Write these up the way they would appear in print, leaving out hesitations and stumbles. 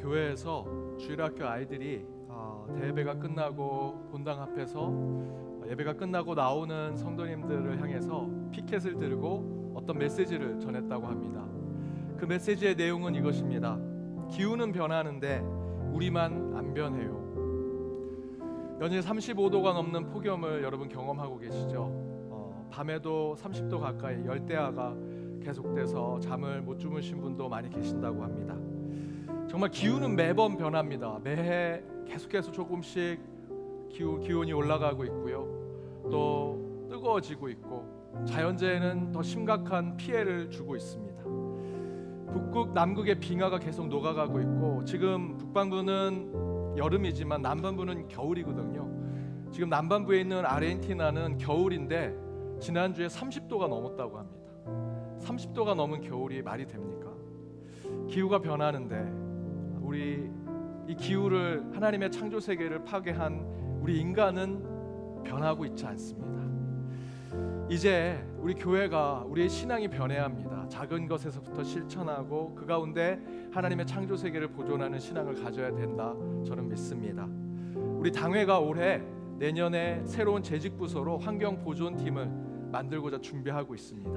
교회에서 주일학교 아이들이 대예배가 끝나고 본당 앞에서 예배가 끝나고 나오는 성도님들을 향해서 피켓을 들고 어떤 메시지를 전했다고 합니다. 그 메시지의 내용은 이것입니다. 기후는 변하는데 우리만 안 변해요. 연일 35도가 넘는 폭염을 여러분 경험하고 계시죠? 밤에도 30도 가까이 열대야가 계속돼서 잠을 못 주무신 분도 많이 계신다고 합니다. 정말 기후는 매번 변합니다. 매해 계속해서 조금씩 기온이 올라가고 있고요. 또 뜨거워지고 있고 자연재해는 더 심각한 피해를 주고 있습니다. 북극, 남극의 빙하가 계속 녹아가고 있고 지금 북반구는 여름이지만 남반구는 겨울이거든요. 지금 남반구에 있는 아르헨티나는 겨울인데 지난주에 30도가 넘었다고 합니다. 30도가 넘은 겨울이 말이 됩니까? 기후가 변하는데 우리 이 기후를 하나님의 창조 세계를 파괴한 우리 인간은 변하고 있지 않습니다. 이제 우리 교회가 우리의 신앙이 변해야 합니다. 작은 것에서부터 실천하고 그 가운데 하나님의 창조 세계를 보존하는 신앙을 가져야 된다. 저는 믿습니다. 우리 당회가 올해 내년에 새로운 재직부서로 환경보존팀을 만들고자 준비하고 있습니다.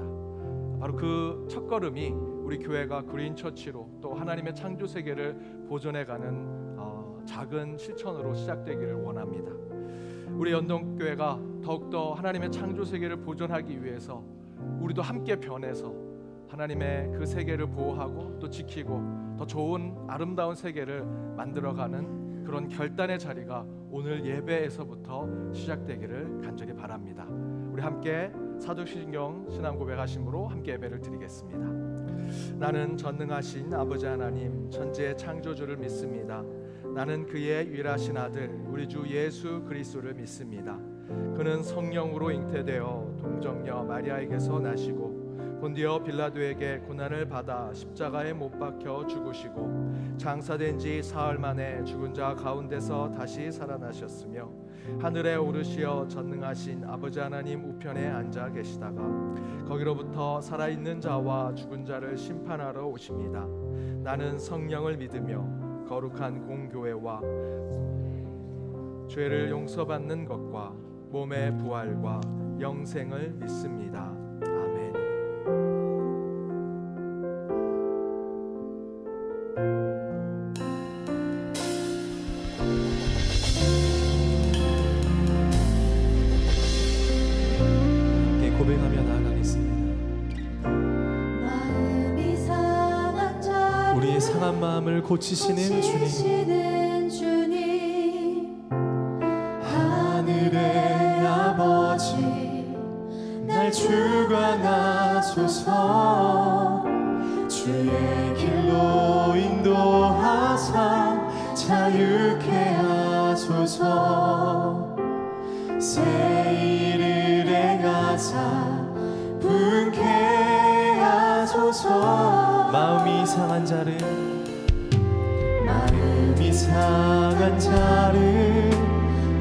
바로 그 첫걸음이 우리 교회가 그린처치로 또 하나님의 창조 세계를 보존해가는 작은 실천으로 시작되기를 원합니다. 우리 연동교회가 더욱더 하나님의 창조 세계를 보존하기 위해서 우리도 함께 변해서 하나님의 그 세계를 보호하고 또 지키고 더 좋은 아름다운 세계를 만들어가는 그런 결단의 자리가 오늘 예배에서부터 시작되기를 간절히 바랍니다. 우리 함께 사도신경 신앙 고백하심으로 함께 예배를 드리겠습니다. 나는 전능하신 아버지 하나님 천지의 창조주를 믿습니다. 나는 그의 유일하신 아들 우리 주 예수 그리스도를 믿습니다. 그는 성령으로 잉태되어 동정녀 마리아에게서 나시고 본디오 빌라도에게 고난을 받아 십자가에 못 박혀 죽으시고 장사된 지 사흘 만에 죽은 자 가운데서 다시 살아나셨으며 하늘에 오르시어 전능하신 아버지 하나님 우편에 앉아 계시다가 거기로부터 살아있는 자와 죽은 자를 심판하러 오십니다. 나는 성령을 믿으며 거룩한 공교회와 죄를 용서받는 것과 몸의 부활과 영생을 믿습니다. 아멘. 함께 고백하며 나아가겠습니다. 우리의 상한 마음을 고치시는 주님, 하늘의 아버지 날 주관하소서. 주의 길로 인도하사 자유케 하소서. 새 일을 행하사 분케 하소서. 마음이 상한 자를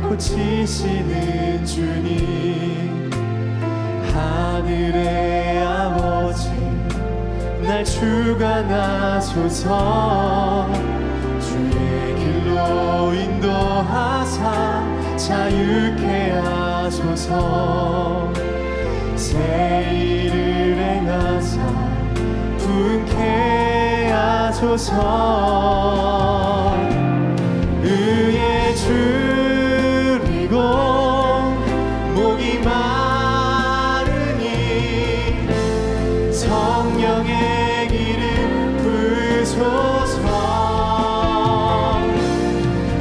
고치시는 주님, 하늘의 아버지 날 주관하소서. 주의 길로 인도하사 자유케 하소서. 새 일을 행하사 분케 하소서. 의의 줄이고 목이 마르니 성령의 기름 부으소서.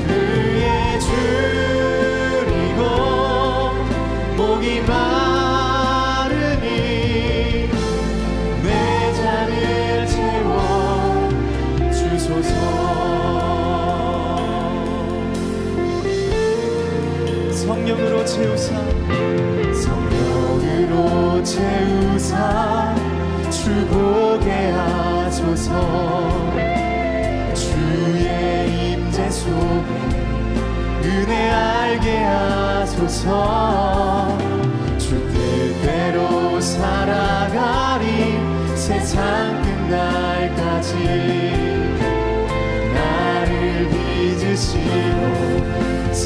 의의 줄이고 목이 마르니 내 잔을 채워 주소서. 성령으로 채우사 주보게 하소서. 주의 임재 속에 은혜 알게 하소서. 주 뜻대로 살아가리 세상 끝날까지. 날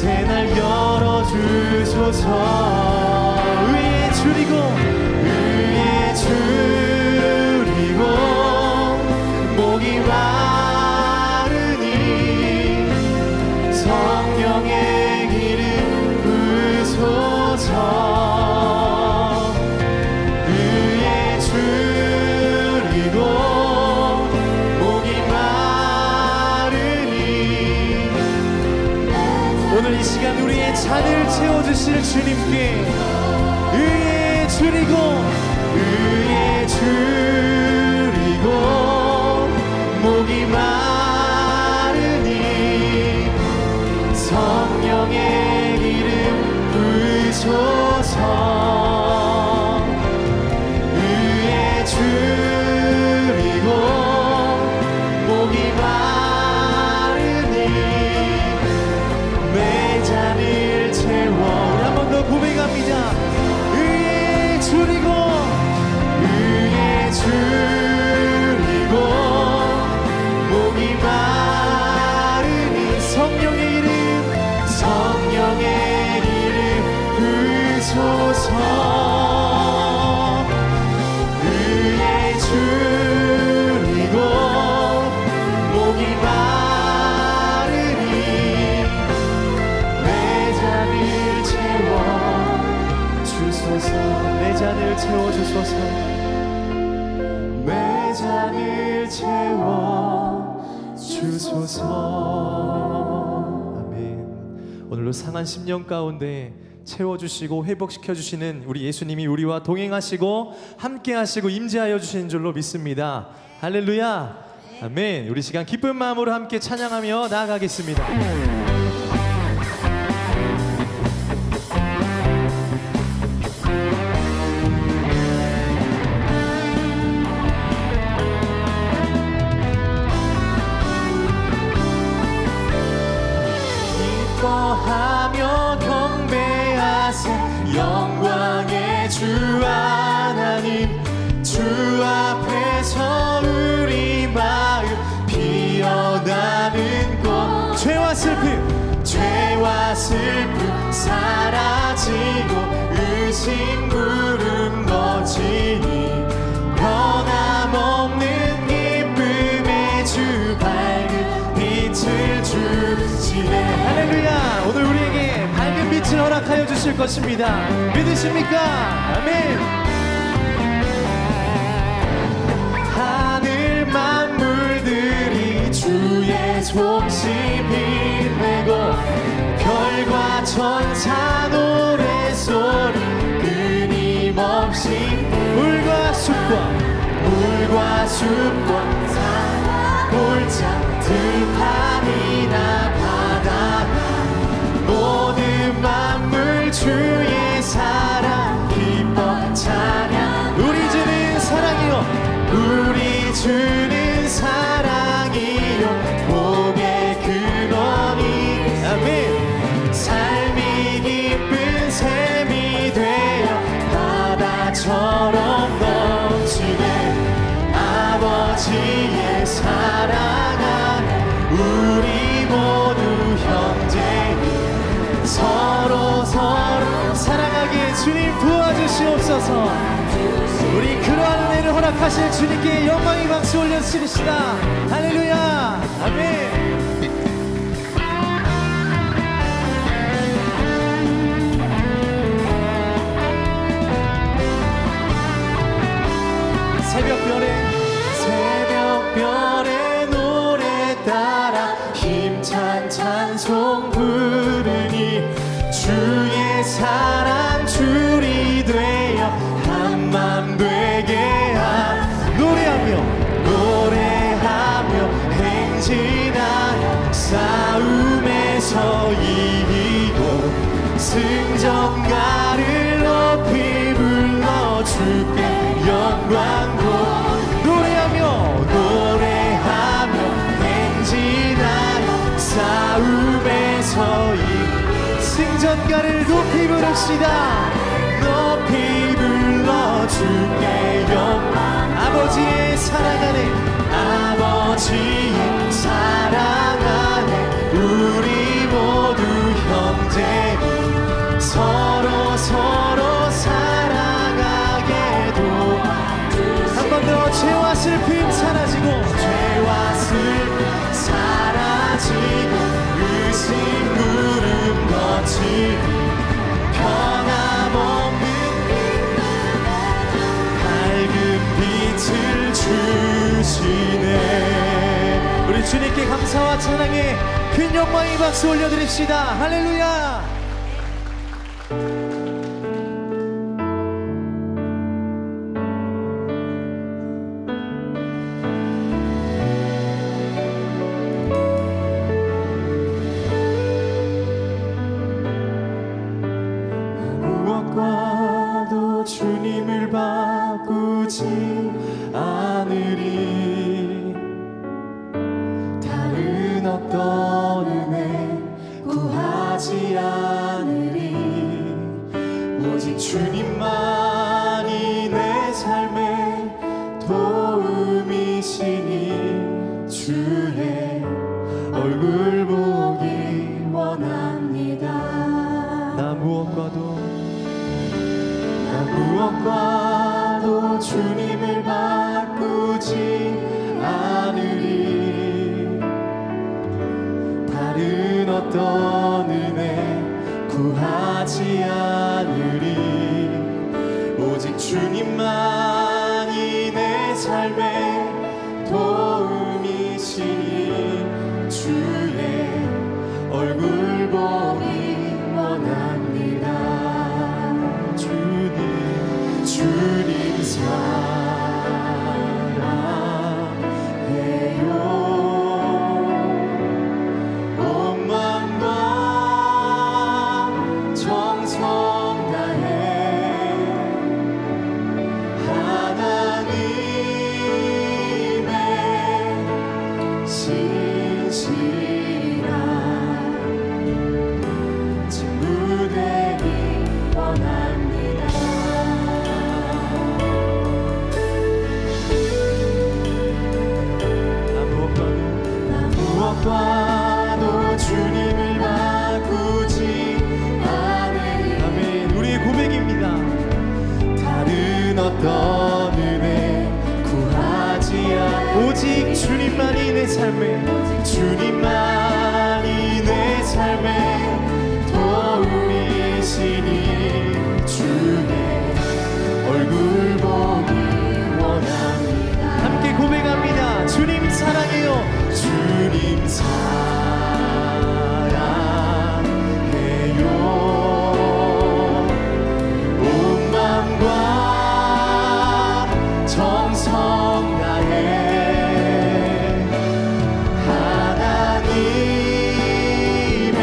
새 날 열어주소서. 의에 줄이고 의에 줄이고 목이 마르니 성령의 기름 부으소서. 의에 줄이고 목이 마르니 오늘 이 시간 우리의 잔을 채워주실 주님께 의에 줄이고 의에 줄이고 목이 마르니 성령의 기름 부으소서. 의에 줄이고 목이 마르니 내 잔을 채워. 우리 한 번 더 고백합니다. 의에 줄이고 의에 줄이고 목이 마르니 성령의 이름 부으소서. 의에 줄이고 목이 마르니 내 잔을 채워 주소서. 내 잔을 채워 주소서. 내 잔을 채워 주소서. 아멘. 오늘도 상한 심령 가운데 채워주시고 회복시켜주시는 우리 예수님이 우리와 동행하시고 함께하시고 임재하여 주시는 줄로 믿습니다. 할렐루야. 아멘. 우리 시간 기쁜 마음으로 함께 찬양하며 나아가겠습니다. 기뻐하며 경배하세 영광의 주 하나님. 주 앞에서 우리 마음 피어나는 꽃. 죄와 슬픔 사라지고 의심 구름 거치니 변함없는 기쁨의 주 밝은 빛을 주시네. 할렐루야. 오늘 우리에게 밝은 빛을 허락하여 주실 것입니다. 믿으십니까? 아멘. 하늘 만물들이 주의 솜씨 빛내고 별과 천사 노래소리 끊임없이 물과 숲과 산과 골짜 들판이나 바다나 모든 만물 주의 사랑 기뻐 찬양. 우리 주는 사랑이요 우리 주는 사랑이요 복의 근원이. 아멘. 삶이 기쁜 샘이 되어 바다처럼 넘치네. 아버지의 사랑 안에 우리 모두 형제니 서로 사랑하게 주님 도와주시옵소서. 우리 그러한 은혜를 허락하실 주님께 영광의 박수 올려드리시다. 할렐루야. 아멘. 새벽별의 노래 따라 힘찬 찬송 부르니 주의 사랑 줄이 되어 한맘 되게 노래하며 행진하여 싸움에서 이기고 승전가를 높이 불러 주께 영광도 노래하며 행진하여 싸움에서 승전가를 높이 부릅시다. 높이 불러 주께 영광. 아버지의 사랑 안에 우리 모두 형 감사와 찬양에 큰 영광의 박수 올려드립시다. 할렐루야. 무엇과도 주님을 바꾸지 않으리. 다른 어떤 은혜 구하지 않으리. 오직 주님만이 내 삶의 도움이시니 주의 얼굴 보기 원합니다. 나 무엇과도 주님을 바꾸지 않으리. 다른 어떤 은혜 구하지 않으리. 오직 주님만이 내 삶의 도움이시니 주의 얼굴 보기 원합니다. 주님 사랑해요. 온 마음과 정성 다해 하나님의 신실한 친구 되기 원합니다. 무엇과도 주님을 바꾸지 않으리. 아멘. 우리의 고백입니다. 다른 어떤 은혜 구하지 않으리. 오직 주님만이 내 삶에 주님만이 내 삶의 도움이시니 주의 얼굴 보기 원합니다. 함께 고백합니다. 주님 사랑해요. 주님 사랑해요. 온 마음과 정성 다해 하나님의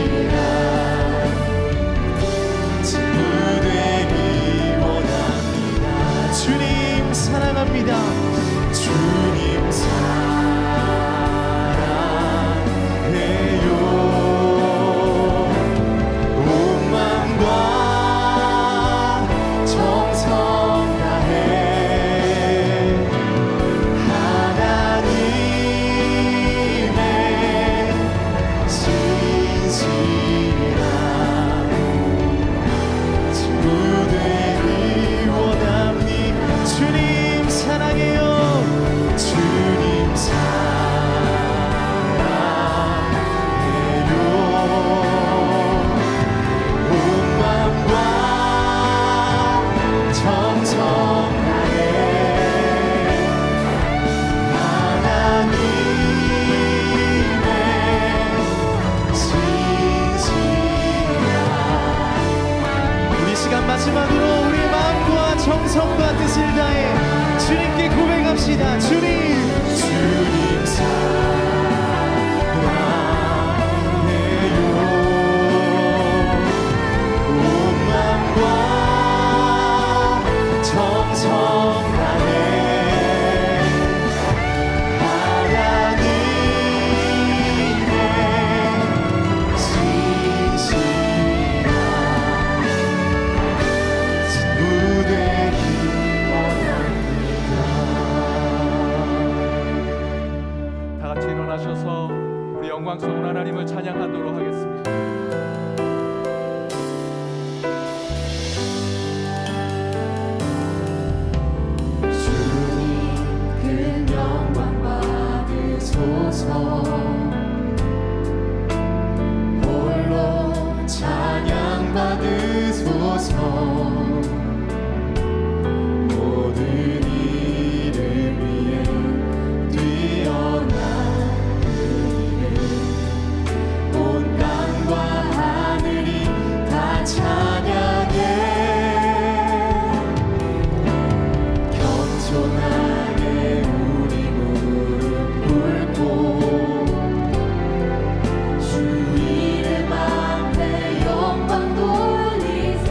신실한 친구 되기 원합니다. 주님 사랑합니다. 주님 사랑해요. 온 마음과 정성 다해 하나님의 신실한 친구 되기 원합니다. 주님 사랑해요. 주님 사랑해요. 온 마음과 정성 다해 하나님의 신실한. 우리 시간 마지막으로 우리의 마음과 정성과 뜻을 다해 주님께 고백합시다. 주님 사랑해요. 온 마음과 정성 다해 하나님의 신실한 친구 되기 원합니다. 다 같이 일어나셔서 우리 영광스러운 하나님을 찬양하도록 하겠습니다. 주님 큰 영광 받으소서. 홀로 찬양 받으소서. 모든 이름 위에 찬양해 겸손하게 우리 무릎 꿇고 주 이름 앞에 영광 돌리세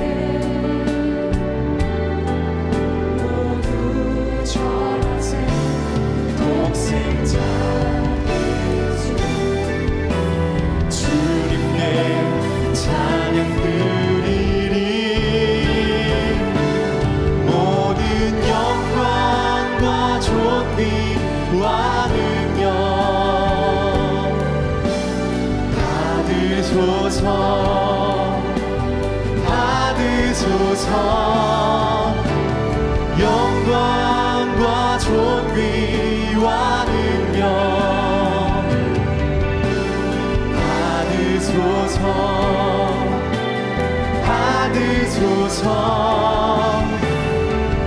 모두 절하세 독생자 예수 주님께 찬양 드리리 모든 영광과 존귀와 능력 받으소서 받으소서 영광과 존귀와 능력 받으소서 받으소서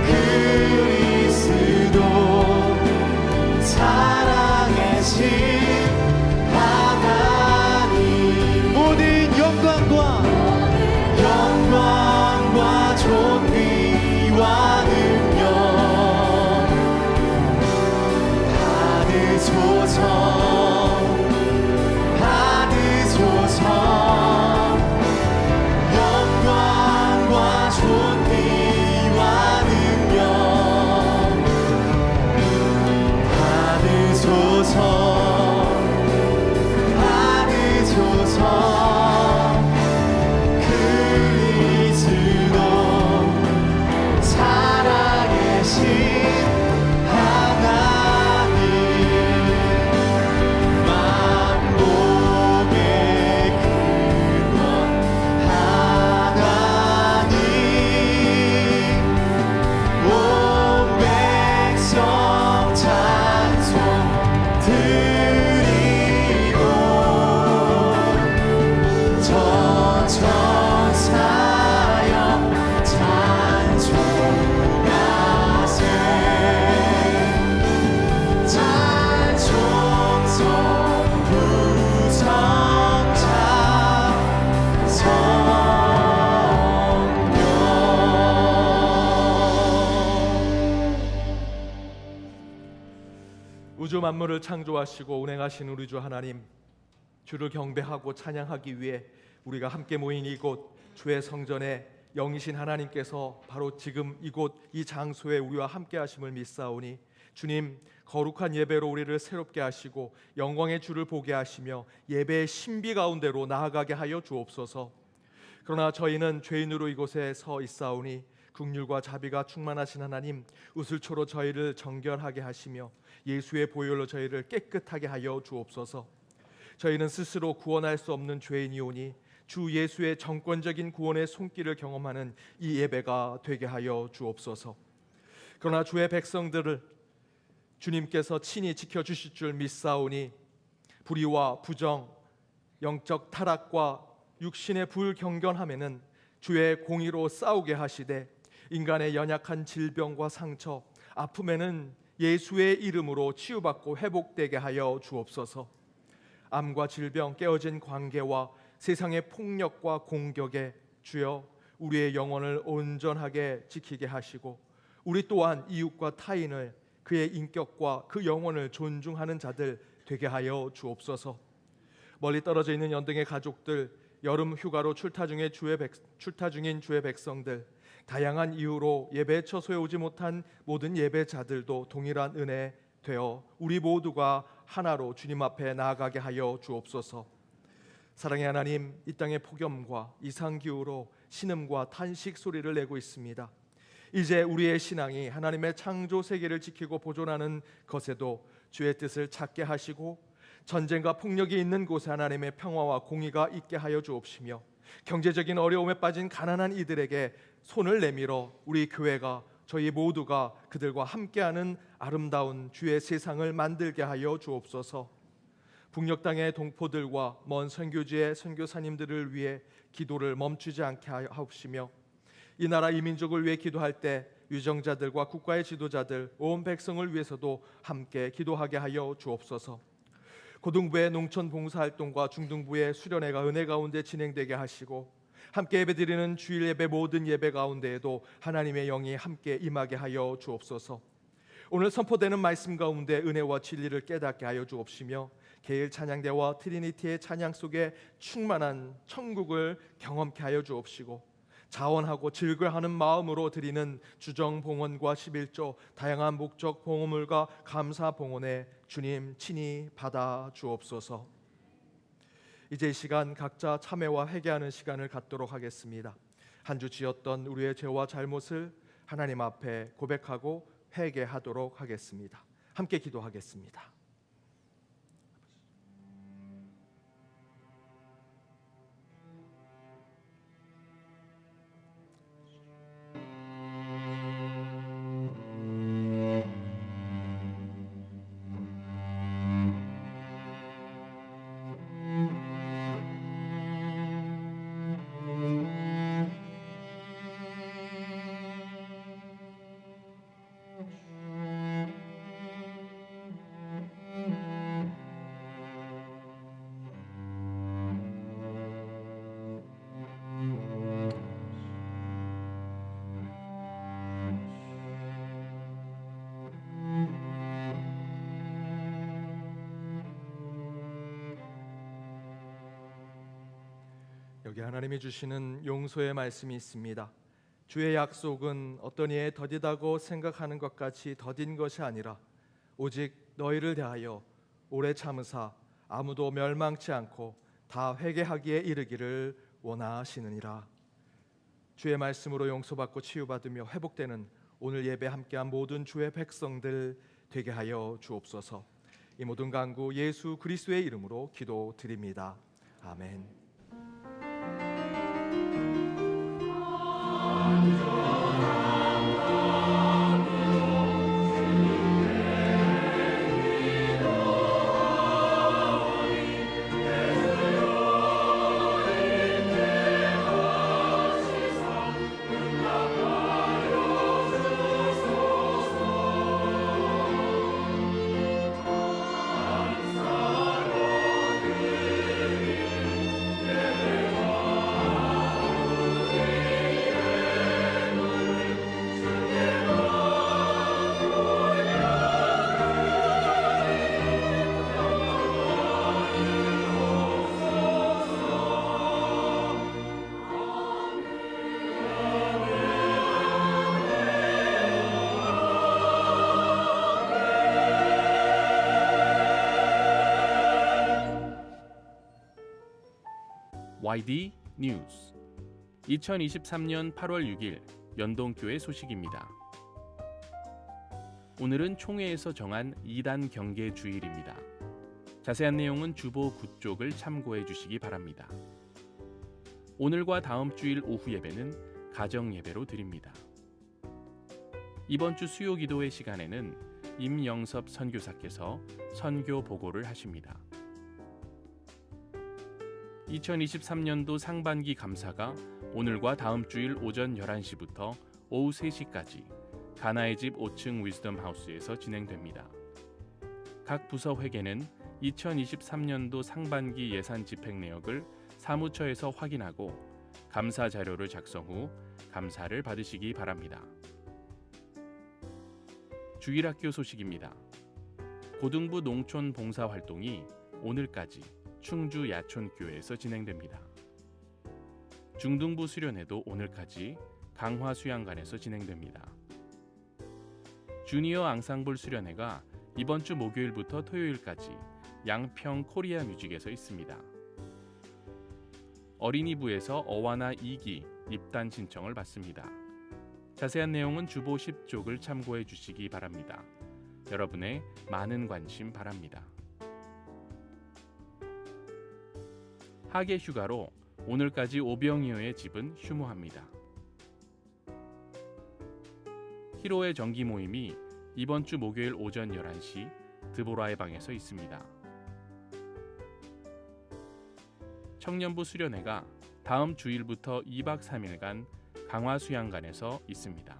그리스도 사랑의 신 하나님 모든 영광과 존귀와 능력 받으소서 받으소서 영광과 존귀와 능력 받으소서 받으소서 그리스도 사랑의 신 하나님 만복의 근원 하나님 온 백성 찬송 드리고 천천사역 찬송하세 찬송송 부성자 성령 우주 만물을 창조하시고 운행하신 우리 주 하나님, 주를 경배하고 찬양하기 위해 우리가 함께 모인 이곳 주의 성전에 영이신 하나님께서 바로 지금 이곳 이 장소에 우리와 함께 하심을 믿사오니 주님, 거룩한 예배로 우리를 새롭게 하시고 영광의 주를 보게 하시며 예배의 신비 가운데로 나아가게 하여 주옵소서. 그러나 저희는 죄인으로 이곳에 서 있사오니 긍휼과 자비가 충만하신 하나님, 우슬초로 저희를 정결하게 하시며 예수의 보혈로 저희를 깨끗하게 하여 주옵소서. 저희는 스스로 구원할 수 없는 죄인이오니 주 예수의 정권적인 구원의 손길을 경험하는 이 예배가 되게 하여 주옵소서. 그러나 주의 백성들을 주님께서 친히 지켜주실 줄 믿사오니 불의와 부정, 영적 타락과 육신의 불경건함에는 주의 공의로 싸우게 하시되 인간의 연약한 질병과 상처, 아픔에는 예수의 이름으로 치유받고 회복되게 하여 주옵소서. 암과 질병, 깨어진 관계와 세상의 폭력과 공격에 주여 우리의 영혼을 온전하게 지키게 하시고 우리 또한 이웃과 타인을 그의 인격과 그 영혼을 존중하는 자들 되게 하여 주옵소서. 멀리 떨어져 있는 연등의 가족들, 여름 휴가로 출타 중인 주의 백성들, 다양한 이유로 예배 처소에 오지 못한 모든 예배자들도 동일한 은혜 되어 우리 모두가 하나로 주님 앞에 나아가게 하여 주옵소서. 사랑의 하나님, 이 땅의 폭염과 이상기후로 신음과 탄식 소리를 내고 있습니다. 이제 우리의 신앙이 하나님의 창조 세계를 지키고 보존하는 것에도 주의 뜻을 찾게 하시고 전쟁과 폭력이 있는 곳에 하나님의 평화와 공의가 있게 하여 주옵시며 경제적인 어려움에 빠진 가난한 이들에게 손을 내밀어 우리 교회가 저희 모두가 그들과 함께하는 아름다운 주의 세상을 만들게 하여 주옵소서. 북녘 땅의 동포들과 먼 선교지의 선교사님들을 위해 기도를 멈추지 않게 하옵시며 이 나라 이 민족을 위해 기도할 때 유정자들과 국가의 지도자들 온 백성을 위해서도 함께 기도하게 하여 주옵소서. 고등부의 농촌 봉사활동과 중등부의 수련회가 은혜 가운데 진행되게 하시고 함께 예배드리는 주일 예배 모든 예배 가운데에도 하나님의 영이 함께 임하게 하여 주옵소서. 오늘 선포되는 말씀 가운데 은혜와 진리를 깨닫게 하여 주옵시며 개일 찬양대와 트리니티의 찬양 속에 충만한 천국을 경험케 하여 주옵시고 자원하고 즐거워하는 마음으로 드리는 주정 봉헌과 11조 다양한 목적 봉헌물과 감사 봉헌에 주님 친히 받아 주옵소서. 이제 이 시간 각자 참회와 회개하는 시간을 갖도록 하겠습니다. 한 주 지었던 우리의 죄와 잘못을 하나님 앞에 고백하고 회개하도록 하겠습니다. 함께 기도하겠습니다. 여기 하나님이 주시는 용서의 말씀이 있습니다. 주의 약속은 어떤 이에 더디다고 생각하는 것 같이 더딘 것이 아니라 오직 너희를 대하여 오래 참으사 아무도 멸망치 않고 다 회개하기에 이르기를 원하시느니라. 주의 말씀으로 용서받고 치유받으며 회복되는 오늘 예배 함께한 모든 주의 백성들 되게 하여 주옵소서. 이 모든 간구 예수 그리스도의 이름으로 기도드립니다. 아멘. YD 뉴스 2023년 8월 6일 연동교회 소식입니다. 오늘은 총회에서 정한 2단 경계 주일입니다. 자세한 내용은 주보 9쪽을 참고해 주시기 바랍니다. 오늘과 다음 주일 오후 예배는 가정 예배로 드립니다. 이번 주 수요 기도회 시간에는 임영섭 선교사께서 선교 보고를 하십니다. 2023년도 상반기 감사가 오늘과 다음 주일 오전 11시부터 오후 3시까지 가나의 집 5층 위즈덤 하우스에서 진행됩니다. 각 부서 회계는 2023년도 상반기 예산 집행 내역을 사무처에서 확인하고 감사 자료를 작성 후 감사를 받으시기 바랍니다. 주일학교 소식입니다. 고등부 농촌 봉사 활동이 오늘까지 충주 야촌교회에서 진행됩니다. 중등부 수련회도 오늘까지 강화 수양관에서 진행됩니다. 주니어 앙상블 수련회가 이번 주 목요일부터 토요일까지 양평 코리아 뮤직에서 있습니다. 어린이부에서 어와나 2기 입단 신청을 받습니다. 자세한 내용은 주보 10쪽을 참고해 주시기 바랍니다. 여러분의 많은 관심 바랍니다. 하계 휴가로 오늘까지 오병이어의 집은 휴무합니다. 히로의 정기 모임이 이번 주 목요일 오전 11시 드보라의 방에서 있습니다. 청년부 수련회가 다음 주일부터 2박 3일간 강화 수양관에서 있습니다.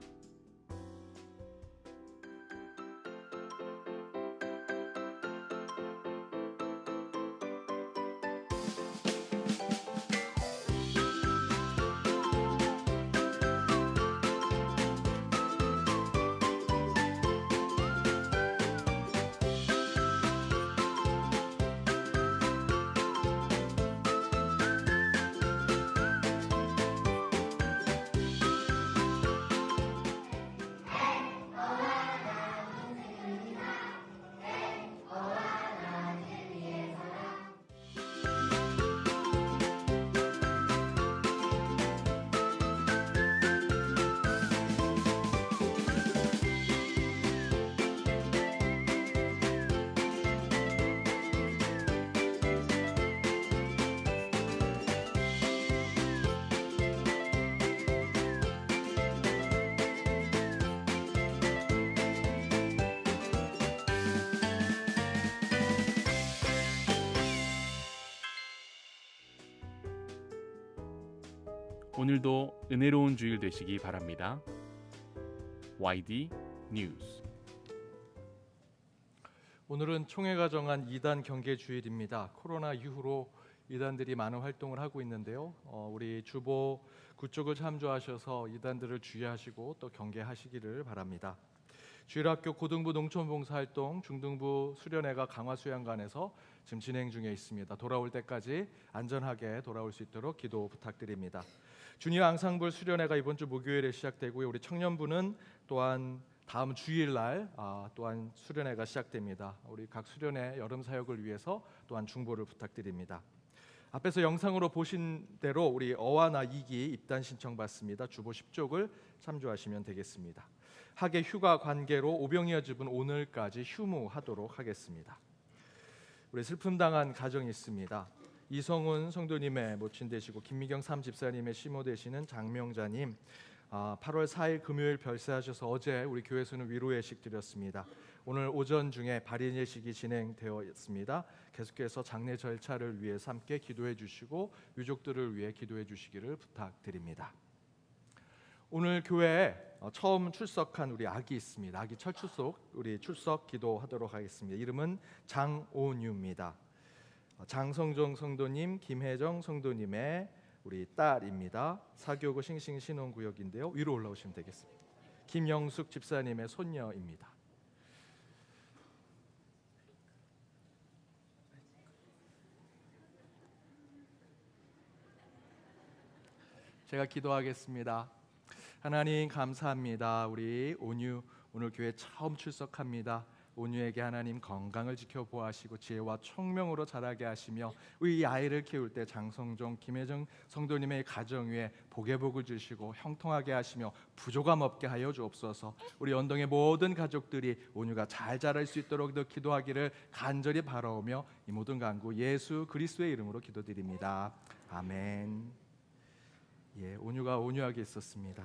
오늘도 은혜로운 주일 되시기 바랍니다. YD 뉴스. 오늘은 총회가 정한 이단 경계 주일입니다. 코로나 이후로 이단들이 많은 활동을 하고 있는데요. 우리 주보 구쪽을 참조하셔서 이단들을 주의하시고 또 경계하시기를 바랍니다. 주일학교 고등부 농촌봉사활동 중등부 수련회가 강화수양관에서 지금 진행 중에 있습니다. 돌아올 때까지 안전하게 돌아올 수 있도록 기도 부탁드립니다. 주니어 앙상블 수련회가 이번 주 목요일에 시작되고요. 우리 청년부는 또한 다음 주일날 또한 수련회가 시작됩니다. 우리 각 수련회 여름 사역을 위해서 또한 중보를 부탁드립니다. 앞에서 영상으로 보신 대로 우리 어와나 2기 입단 신청 받습니다. 주보 10족을 참조하시면 되겠습니다. 학예 휴가 관계로 오병이어 집은 오늘까지 휴무하도록 하겠습니다. 우리 슬픔 당한 가정이 있습니다. 이성훈 성도님의 모친 되시고 김미경 삼집사님의 시모 되시는 장명자님 8월 4일 금요일 별세하셔서 어제 우리 교회에서는 위로 예식 드렸습니다. 오늘 오전 중에 발인 예식이 진행되어 있습니다. 계속해서 장례 절차를 위해서 함께 기도해 주시고 유족들을 위해 기도해 주시기를 부탁드립니다. 오늘 교회에 처음 출석한 우리 아기 있습니다. 아기 첫 출석, 우리 출석 기도하도록 하겠습니다. 이름은 장오뉴입니다. 장성종 성도님, 김혜정 성도님의 우리 딸입니다. 사교구 싱싱 신혼구역인데요. 위로 올라오시면 되겠습니다. 김영숙 집사님의 손녀입니다. 제가 기도하겠습니다. 하나님 감사합니다. 우리 온유 오늘 교회 처음 출석합니다. 온유에게 하나님 건강을 지켜보아시고 지혜와 총명으로 자라게 하시며 우리 아이를 키울 때 장성종, 김혜정 성도님의 가정 위에 복의 복을 주시고 형통하게 하시며 부족함 없게 하여 주옵소서. 우리 연동의 모든 가족들이 온유가 잘 자랄 수 있도록 더 기도하기를 간절히 바라오며 이 모든 간구 예수 그리스도의 이름으로 기도드립니다. 아멘. 예, 온유가 온유하게 있었습니다.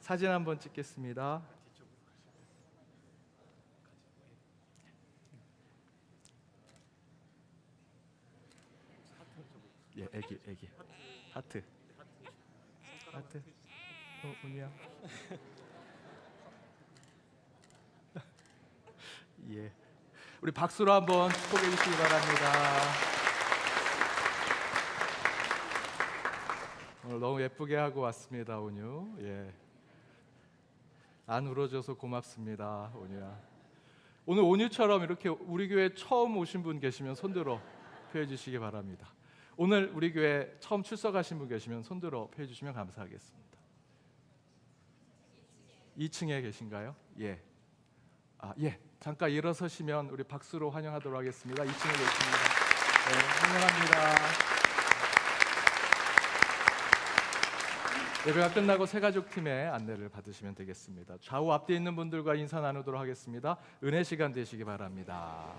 사진 한번 찍겠습니다. 예, 애기 하트. 온유야. 예, 우리 박수로 한번 축복해 주시기 바랍니다. 오늘 너무 예쁘게 하고 왔습니다, 온유. 예. 안 울어줘서 고맙습니다, 온유야. 오늘 온유처럼 이렇게 우리 교회 처음 오신 분 계시면 손들어 표해 주시기 바랍니다. 오늘 우리 교회 처음 출석하신 분 계시면 손들어 표해 주시면 감사하겠습니다. 2층에 계신가요? 예. 예. 잠깐 일어서시면 우리 박수로 환영하도록 하겠습니다. 2층에 계십니다. 네, 환영합니다. 예배가 끝나고 새가족팀의 안내를 받으시면 되겠습니다. 좌우 앞뒤에 있는 분들과 인사 나누도록 하겠습니다. 은혜 시간 되시기 바랍니다.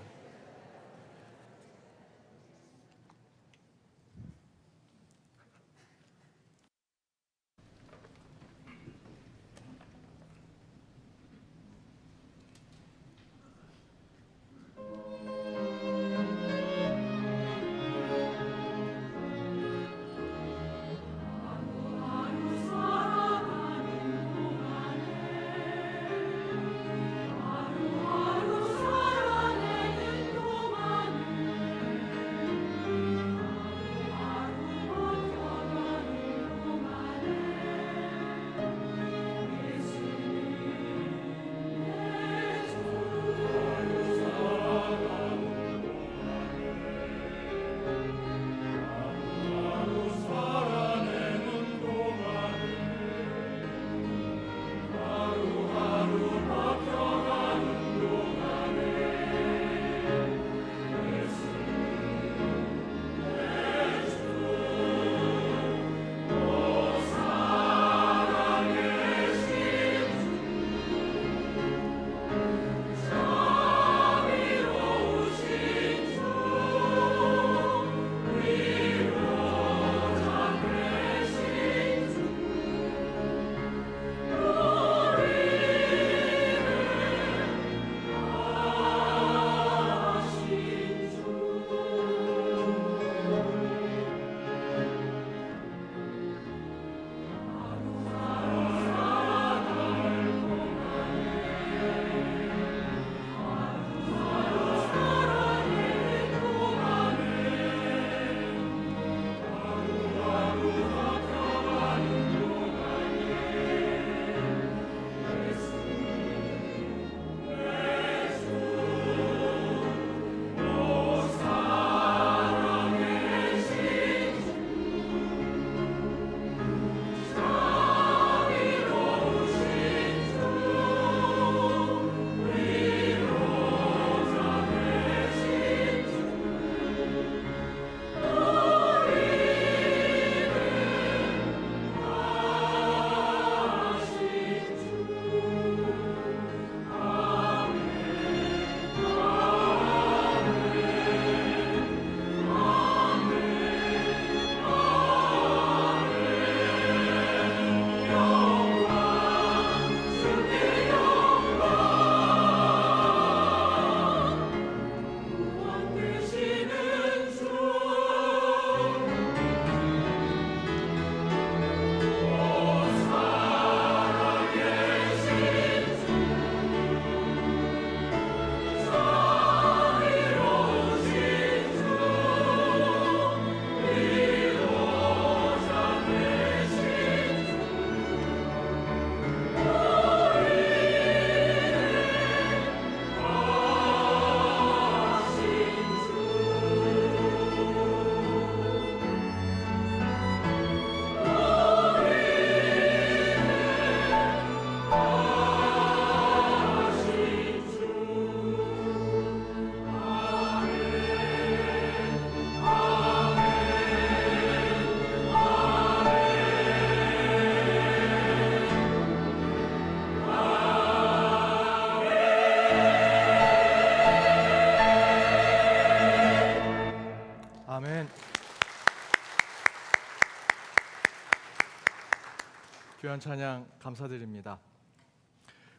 귀한 찬양 감사드립니다.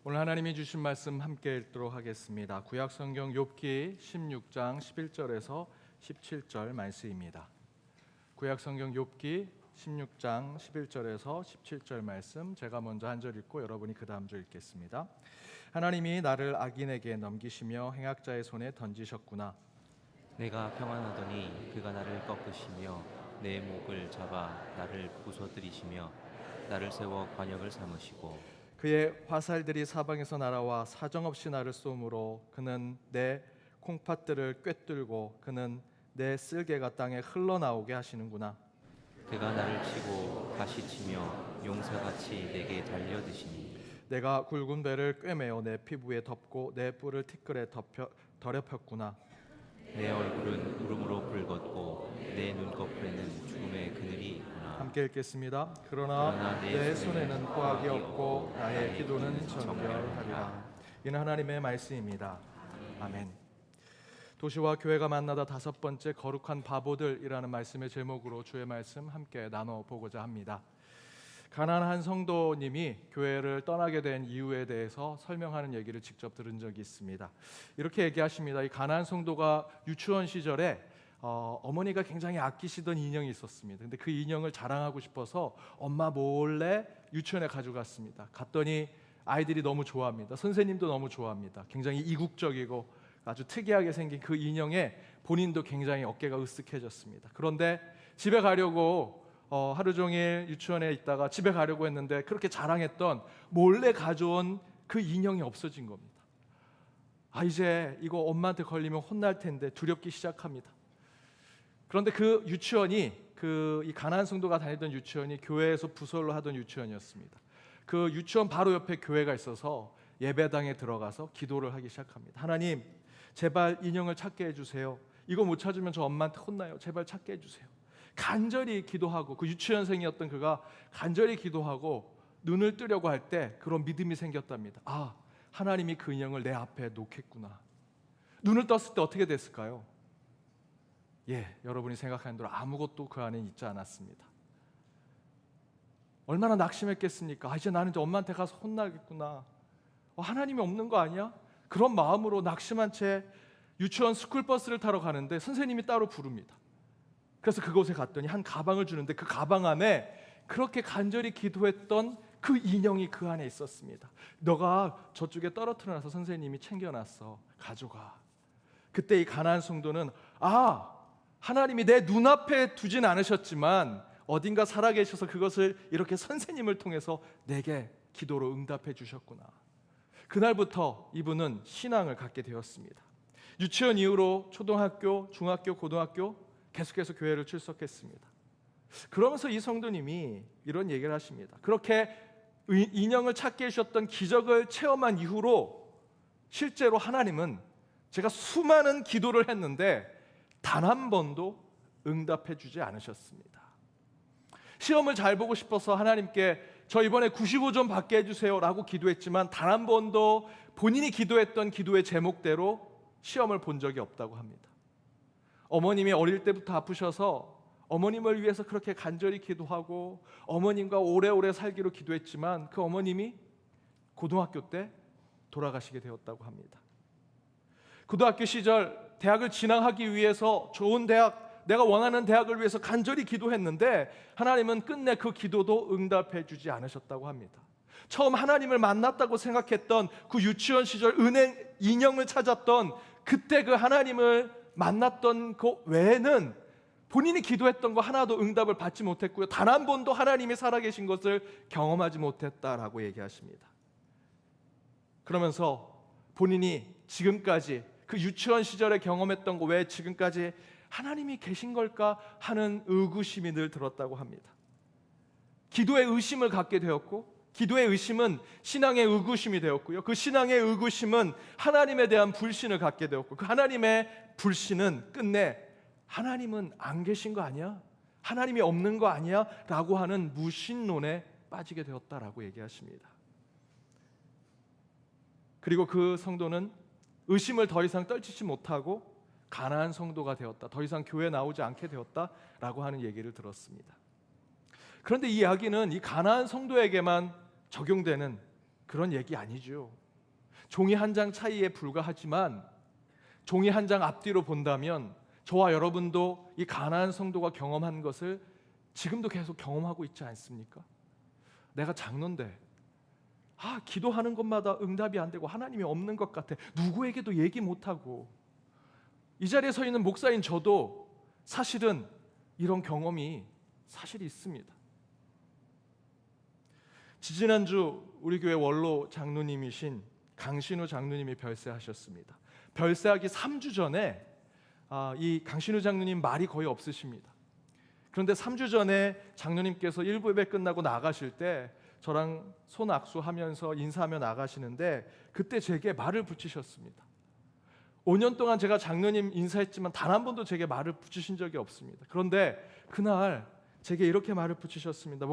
오늘 하나님이 주신 말씀 함께 읽도록 하겠습니다. 구약 성경 욥기 16장 11절에서 17절 말씀입니다. 구약 성경 욥기 16장 11절에서 17절 말씀, 제가 먼저 한 절 읽고 여러분이 그 다음 절 읽겠습니다. 하나님이 나를 악인에게 넘기시며 행악자의 손에 던지셨구나. 내가 평안하더니 그가 나를 꺾으시며 내 목을 잡아 나를 부서뜨리시며 나를 세워 관역을 삼으시고 그의 화살들이 사방에서 날아와 사정없이 나를 쏘므로 그는 내 콩팥들을 꿰뚫고 그는 내 쓸개가 땅에 흘러나오게 하시는구나. 그가 나를 치고 다시 치며 용사같이 내게 달려드시니 내가 굵은 배를 꿰매어 내 피부에 덮고 내 뿔을 티끌에 더럽혔구나. 내 얼굴은 울음으로 붉었고 내 눈꺼풀에는 죽음의 그늘이 있구나. 함께 읽겠습니다. 그러나 내 손에는 포악이 없고 나의 기도는 정결하리라. 이는 하나님의 말씀입니다. 아멘. 도시와 교회가 만나다 다섯 번째 거룩한 바보들이라는 말씀의 제목으로 주의 말씀 함께 나눠보고자 합니다. 가난한 성도님이 교회를 떠나게 된 이유에 대해서 설명하는 얘기를 직접 들은 적이 있습니다. 이렇게 얘기하십니다. 이 가난한 성도가 유치원 시절에 어머니가 굉장히 아끼시던 인형이 있었습니다. 근데 그 인형을 자랑하고 싶어서 엄마 몰래 유치원에 가져갔습니다. 갔더니 아이들이 너무 좋아합니다. 선생님도 너무 좋아합니다. 굉장히 이국적이고 아주 특이하게 생긴 그 인형에 본인도 굉장히 어깨가 으쓱해졌습니다. 그런데 집에 가려고 하루 종일 유치원에 있다가 집에 가려고 했는데 그렇게 자랑했던 몰래 가져온 그 인형이 없어진 겁니다. 이제 이거 엄마한테 걸리면 혼날 텐데 두렵기 시작합니다. 그런데 그 유치원이 이 가난한 성도가 다니던 유치원이 교회에서 부설로 하던 유치원이었습니다. 그 유치원 바로 옆에 교회가 있어서 예배당에 들어가서 기도를 하기 시작합니다. 하나님, 제발 인형을 찾게 해주세요. 이거 못 찾으면 저 엄마한테 혼나요. 제발 찾게 해주세요. 간절히 기도하고, 그 유치원생이었던 그가 간절히 기도하고 눈을 뜨려고 할 때 그런 믿음이 생겼답니다. 하나님이 그 인형을 내 앞에 놓겠구나. 눈을 떴을 때 어떻게 됐을까요? 여러분이 생각하는 대로 아무것도 그 안에 있지 않았습니다. 얼마나 낙심했겠습니까? 이제 나는 이제 엄마한테 가서 혼나겠구나. 하나님이 없는 거 아니야? 그런 마음으로 낙심한 채 유치원 스쿨버스를 타러 가는데 선생님이 따로 부릅니다. 그래서 그곳에 갔더니 한 가방을 주는데 그 가방 안에 그렇게 간절히 기도했던 그 인형이 그 안에 있었습니다. 너가 저쪽에 떨어뜨려놔서 선생님이 챙겨놨어. 가져가. 그때 이 가난한 성도는 하나님이 내 눈앞에 두진 않으셨지만 어딘가 살아계셔서 그것을 이렇게 선생님을 통해서 내게 기도로 응답해 주셨구나. 그날부터 이분은 신앙을 갖게 되었습니다. 유치원 이후로 초등학교, 중학교, 고등학교 계속해서 교회를 출석했습니다. 그러면서 이 성도님이 이런 얘기를 하십니다. 그렇게 인형을 찾게 해주셨던 기적을 체험한 이후로 실제로 하나님은 제가 수많은 기도를 했는데 단 한 번도 응답해 주지 않으셨습니다. 시험을 잘 보고 싶어서 하나님께 저 이번에 95점 받게 해주세요 라고 기도했지만 단 한 번도 본인이 기도했던 기도의 제목대로 시험을 본 적이 없다고 합니다. 어머님이 어릴 때부터 아프셔서 어머님을 위해서 그렇게 간절히 기도하고 어머님과 오래오래 살기로 기도했지만 그 어머님이 고등학교 때 돌아가시게 되었다고 합니다. 고등학교 시절 대학을 진학하기 위해서 좋은 대학, 내가 원하는 대학을 위해서 간절히 기도했는데 하나님은 끝내 그 기도도 응답해 주지 않으셨다고 합니다. 처음 하나님을 만났다고 생각했던 그 유치원 시절 은행 인형을 찾았던 그때 그 하나님을 만났던 그 외에는 본인이 기도했던 거 하나도 응답을 받지 못했고요. 단 한 번도 하나님이 살아계신 것을 경험하지 못했다라고 얘기하십니다. 그러면서 본인이 지금까지 그 유치원 시절에 경험했던 거 왜 지금까지 하나님이 계신 걸까 하는 의구심이 늘 들었다고 합니다. 기도의 의심을 갖게 되었고 기도의 의심은 신앙의 의구심이 되었고요. 그 신앙의 의구심은 하나님에 대한 불신을 갖게 되었고 그 하나님의 불신은 끝내 하나님은 안 계신 거 아니야? 하나님이 없는 거 아니야? 라고 하는 무신론에 빠지게 되었다라고 얘기하십니다. 그리고 그 성도는 의심을 더 이상 떨치지 못하고 가난한 성도가 되었다. 더 이상 교회에 나오지 않게 되었다라고 하는 얘기를 들었습니다. 그런데 이 이야기는 이 가나안 성도에게만 적용되는 그런 얘기 아니죠. 종이 한 장 차이에 불과하지만 종이 한 장 앞뒤로 본다면 저와 여러분도 이 가나안 성도가 경험한 것을 지금도 계속 경험하고 있지 않습니까? 내가 장로인데 기도하는 것마다 응답이 안 되고 하나님이 없는 것 같아. 누구에게도 얘기 못하고. 이 자리에 서 있는 목사인 저도 사실은 이런 경험이 사실이 있습니다. 지지난주 우리 교회 원로 장로님이신 강신우 장로님이 별세하셨습니다. 별세하기 3주 전에 이 강신우 장로님 말이 거의 없으십니다. 그런데 3주 전에 장로님께서 일부 예배 끝나고 나가실 때 저랑 손 악수하면서 인사하며 나가시는데 그때 제게 말을 붙이셨습니다. 5년 동안 제가 장로님 인사했지만 단 한 번도 제게 말을 붙이신 적이 없습니다. 그런데 그날 제게 이렇게 말을 붙이셨습니다.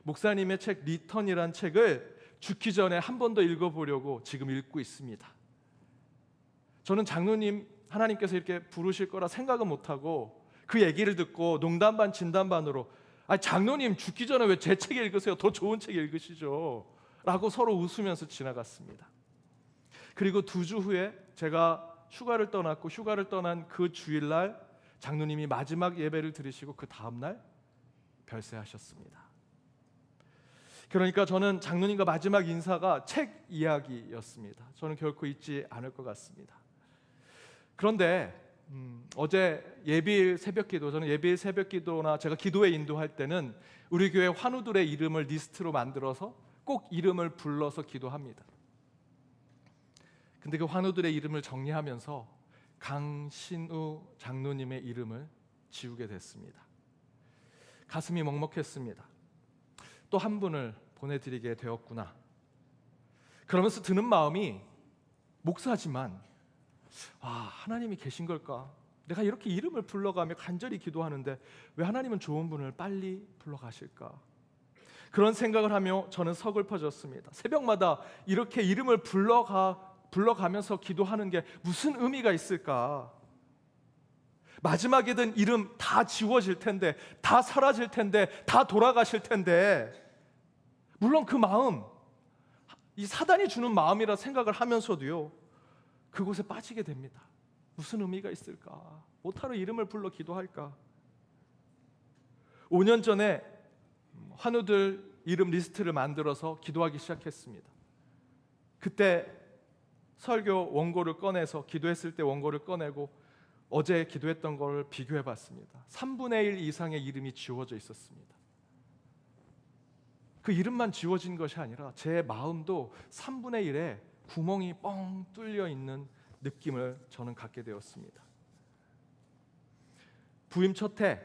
목사님의 책 리턴이란 책을 죽기 전에 한 번 더 읽어보려고 지금 읽고 있습니다. 저는 장로님 하나님께서 이렇게 부르실 거라 생각은 못하고 그 얘기를 듣고 농담 반 진담 반으로 장로님 죽기 전에 왜 제 책 읽으세요? 더 좋은 책 읽으시죠 라고 서로 웃으면서 지나갔습니다. 그리고 2주 후에 제가 휴가를 떠난 그 주일날 장로님이 마지막 예배를 드리시고 그 다음날 별세하셨습니다. 그러니까 저는 장로님과 마지막 인사가 책 이야기였습니다. 저는 결코 잊지 않을 것 같습니다. 그런데 어제 예비일 새벽기도, 저는 예비일 새벽기도나 제가 기도회 인도할 때는 우리 교회 환우들의 이름을 리스트로 만들어서 꼭 이름을 불러서 기도합니다. 근데 그 환우들의 이름을 정리하면서 강신우 장로님의 이름을 지우게 됐습니다. 가슴이 먹먹했습니다. 또 한 분을 보내드리게 되었구나. 그러면서 드는 마음이 목사지만 하나님이 계신 걸까? 내가 이렇게 이름을 불러가며 간절히 기도하는데 왜 하나님은 좋은 분을 빨리 불러가실까? 그런 생각을 하며 저는 서글퍼졌습니다. 새벽마다 이렇게 이름을 불러가면서 기도하는 게 무슨 의미가 있을까? 마지막에 든 이름 다 지워질 텐데, 다 사라질 텐데, 다 돌아가실 텐데, 물론 그 마음, 이 사단이 주는 마음이라 생각을 하면서도요, 그곳에 빠지게 됩니다. 무슨 의미가 있을까? 못하러 이름을 불러 기도할까? 5년 전에 환우들 이름 리스트를 만들어서 기도하기 시작했습니다. 그때 설교 원고를 꺼내서 기도했을 때 원고를 꺼내고 어제 기도했던 걸 비교해 봤습니다. 3분의 1 이상의 이름이 지워져 있었습니다. 그 이름만 지워진 것이 아니라 제 마음도 3분의 1에 구멍이 뻥 뚫려 있는 느낌을 저는 갖게 되었습니다. 부임 첫해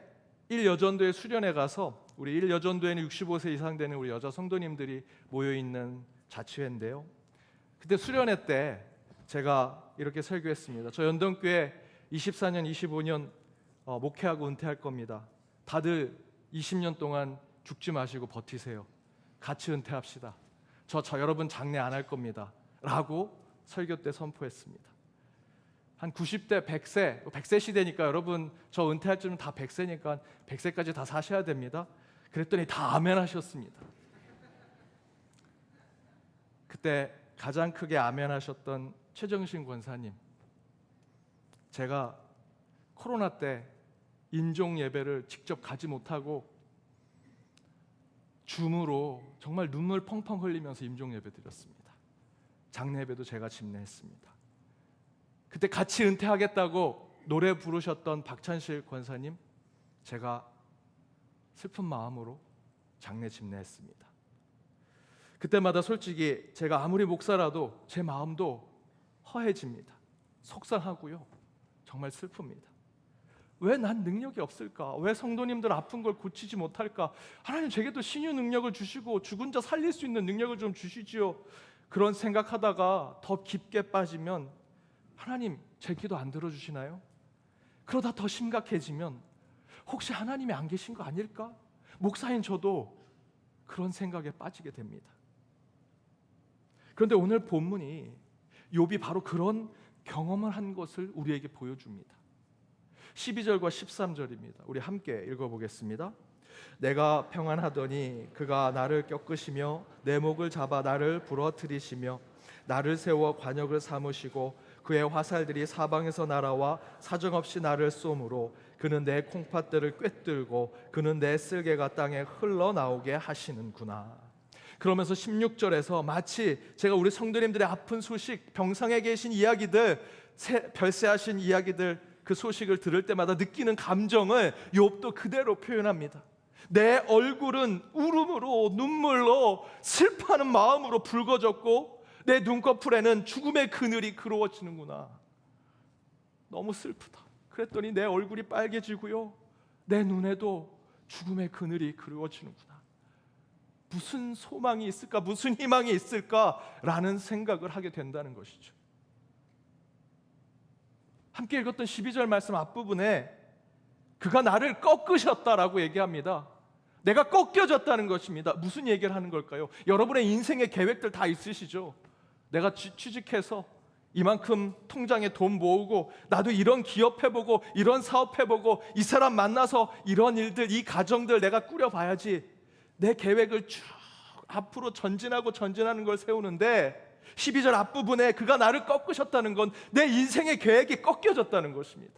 1여전도에 수련회 가서 우리 1여전도에는 65세 이상 되는 우리 여자 성도님들이 모여 있는 자치회인데요. 그때 수련회 때 제가 이렇게 설교했습니다. 저 연동교회 24년, 25년 목회하고 은퇴할 겁니다. 다들 20년 동안 죽지 마시고 버티세요. 같이 은퇴합시다. 저 여러분 장례 안 할 겁니다. 라고 설교 때 선포했습니다. 한 90대, 100세 시대니까 여러분 저 은퇴할 줄은 다 100세니까 100세까지 다 사셔야 됩니다. 그랬더니 다 아멘 하셨습니다. 그때 가장 크게 아멘 하셨던 최정신 권사님, 제가 코로나 때 인종 예배를 직접 가지 못하고 줌으로 정말 눈물 펑펑 흘리면서 임종 예배 드렸습니다. 장례 예배도 제가 집례했습니다. 그때 같이 은퇴하겠다고 노래 부르셨던 박찬실 권사님, 제가 슬픈 마음으로 장례 집례했습니다. 그때마다 솔직히 제가 아무리 목사라도 제 마음도 허해집니다. 속상하고요, 정말 슬픕니다. 왜 난 능력이 없을까? 왜 성도님들 아픈 걸 고치지 못할까? 하나님 제게도 신유 능력을 주시고 죽은 자 살릴 수 있는 능력을 좀 주시지요. 그런 생각하다가 더 깊게 빠지면 하나님 제 기도 안 들어주시나요? 그러다 더 심각해지면 혹시 하나님이 안 계신 거 아닐까? 목사인 저도 그런 생각에 빠지게 됩니다. 그런데 오늘 본문이 욥이 바로 그런 경험을 한 것을 우리에게 보여줍니다. 12절과 13절입니다. 우리 함께 읽어보겠습니다. 내가 평안하더니 그가 나를 꺾으시며 내 목을 잡아 나를 부러뜨리시며 나를 세워 관역을 삼으시고 그의 화살들이 사방에서 날아와 사정없이 나를 쏘므로 그는 내 콩팥들을 꿰뚫고 그는 내 쓸개가 땅에 흘러나오게 하시는구나. 그러면서 16절에서 마치 제가 우리 성도님들의 아픈 소식, 병상에 계신 이야기들, 별세하신 이야기들, 그 소식을 들을 때마다 느끼는 감정을 욥도 그대로 표현합니다. 내 얼굴은 울음으로, 눈물로, 슬퍼하는 마음으로 붉어졌고 내 눈꺼풀에는 죽음의 그늘이 그루어지는구나. 너무 슬프다. 그랬더니 내 얼굴이 빨개지고요, 내 눈에도 죽음의 그늘이 그루어지는구나. 무슨 소망이 있을까, 무슨 희망이 있을까라는 생각을 하게 된다는 것이죠. 함께 읽었던 12절 말씀 앞부분에 그가 나를 꺾으셨다라고 얘기합니다. 내가 꺾여졌다는 것입니다. 무슨 얘기를 하는 걸까요? 여러분의 인생의 계획들 다 있으시죠? 내가 취직해서 이만큼 통장에 돈 모으고 나도 이런 기업 해보고 이런 사업 해보고 이 사람 만나서 이런 일들, 이 가정들 내가 꾸려봐야지. 내 계획을 쭉 앞으로 전진하는 걸 세우는데 12절 앞부분에 그가 나를 꺾으셨다는 건 내 인생의 계획이 꺾여졌다는 것입니다.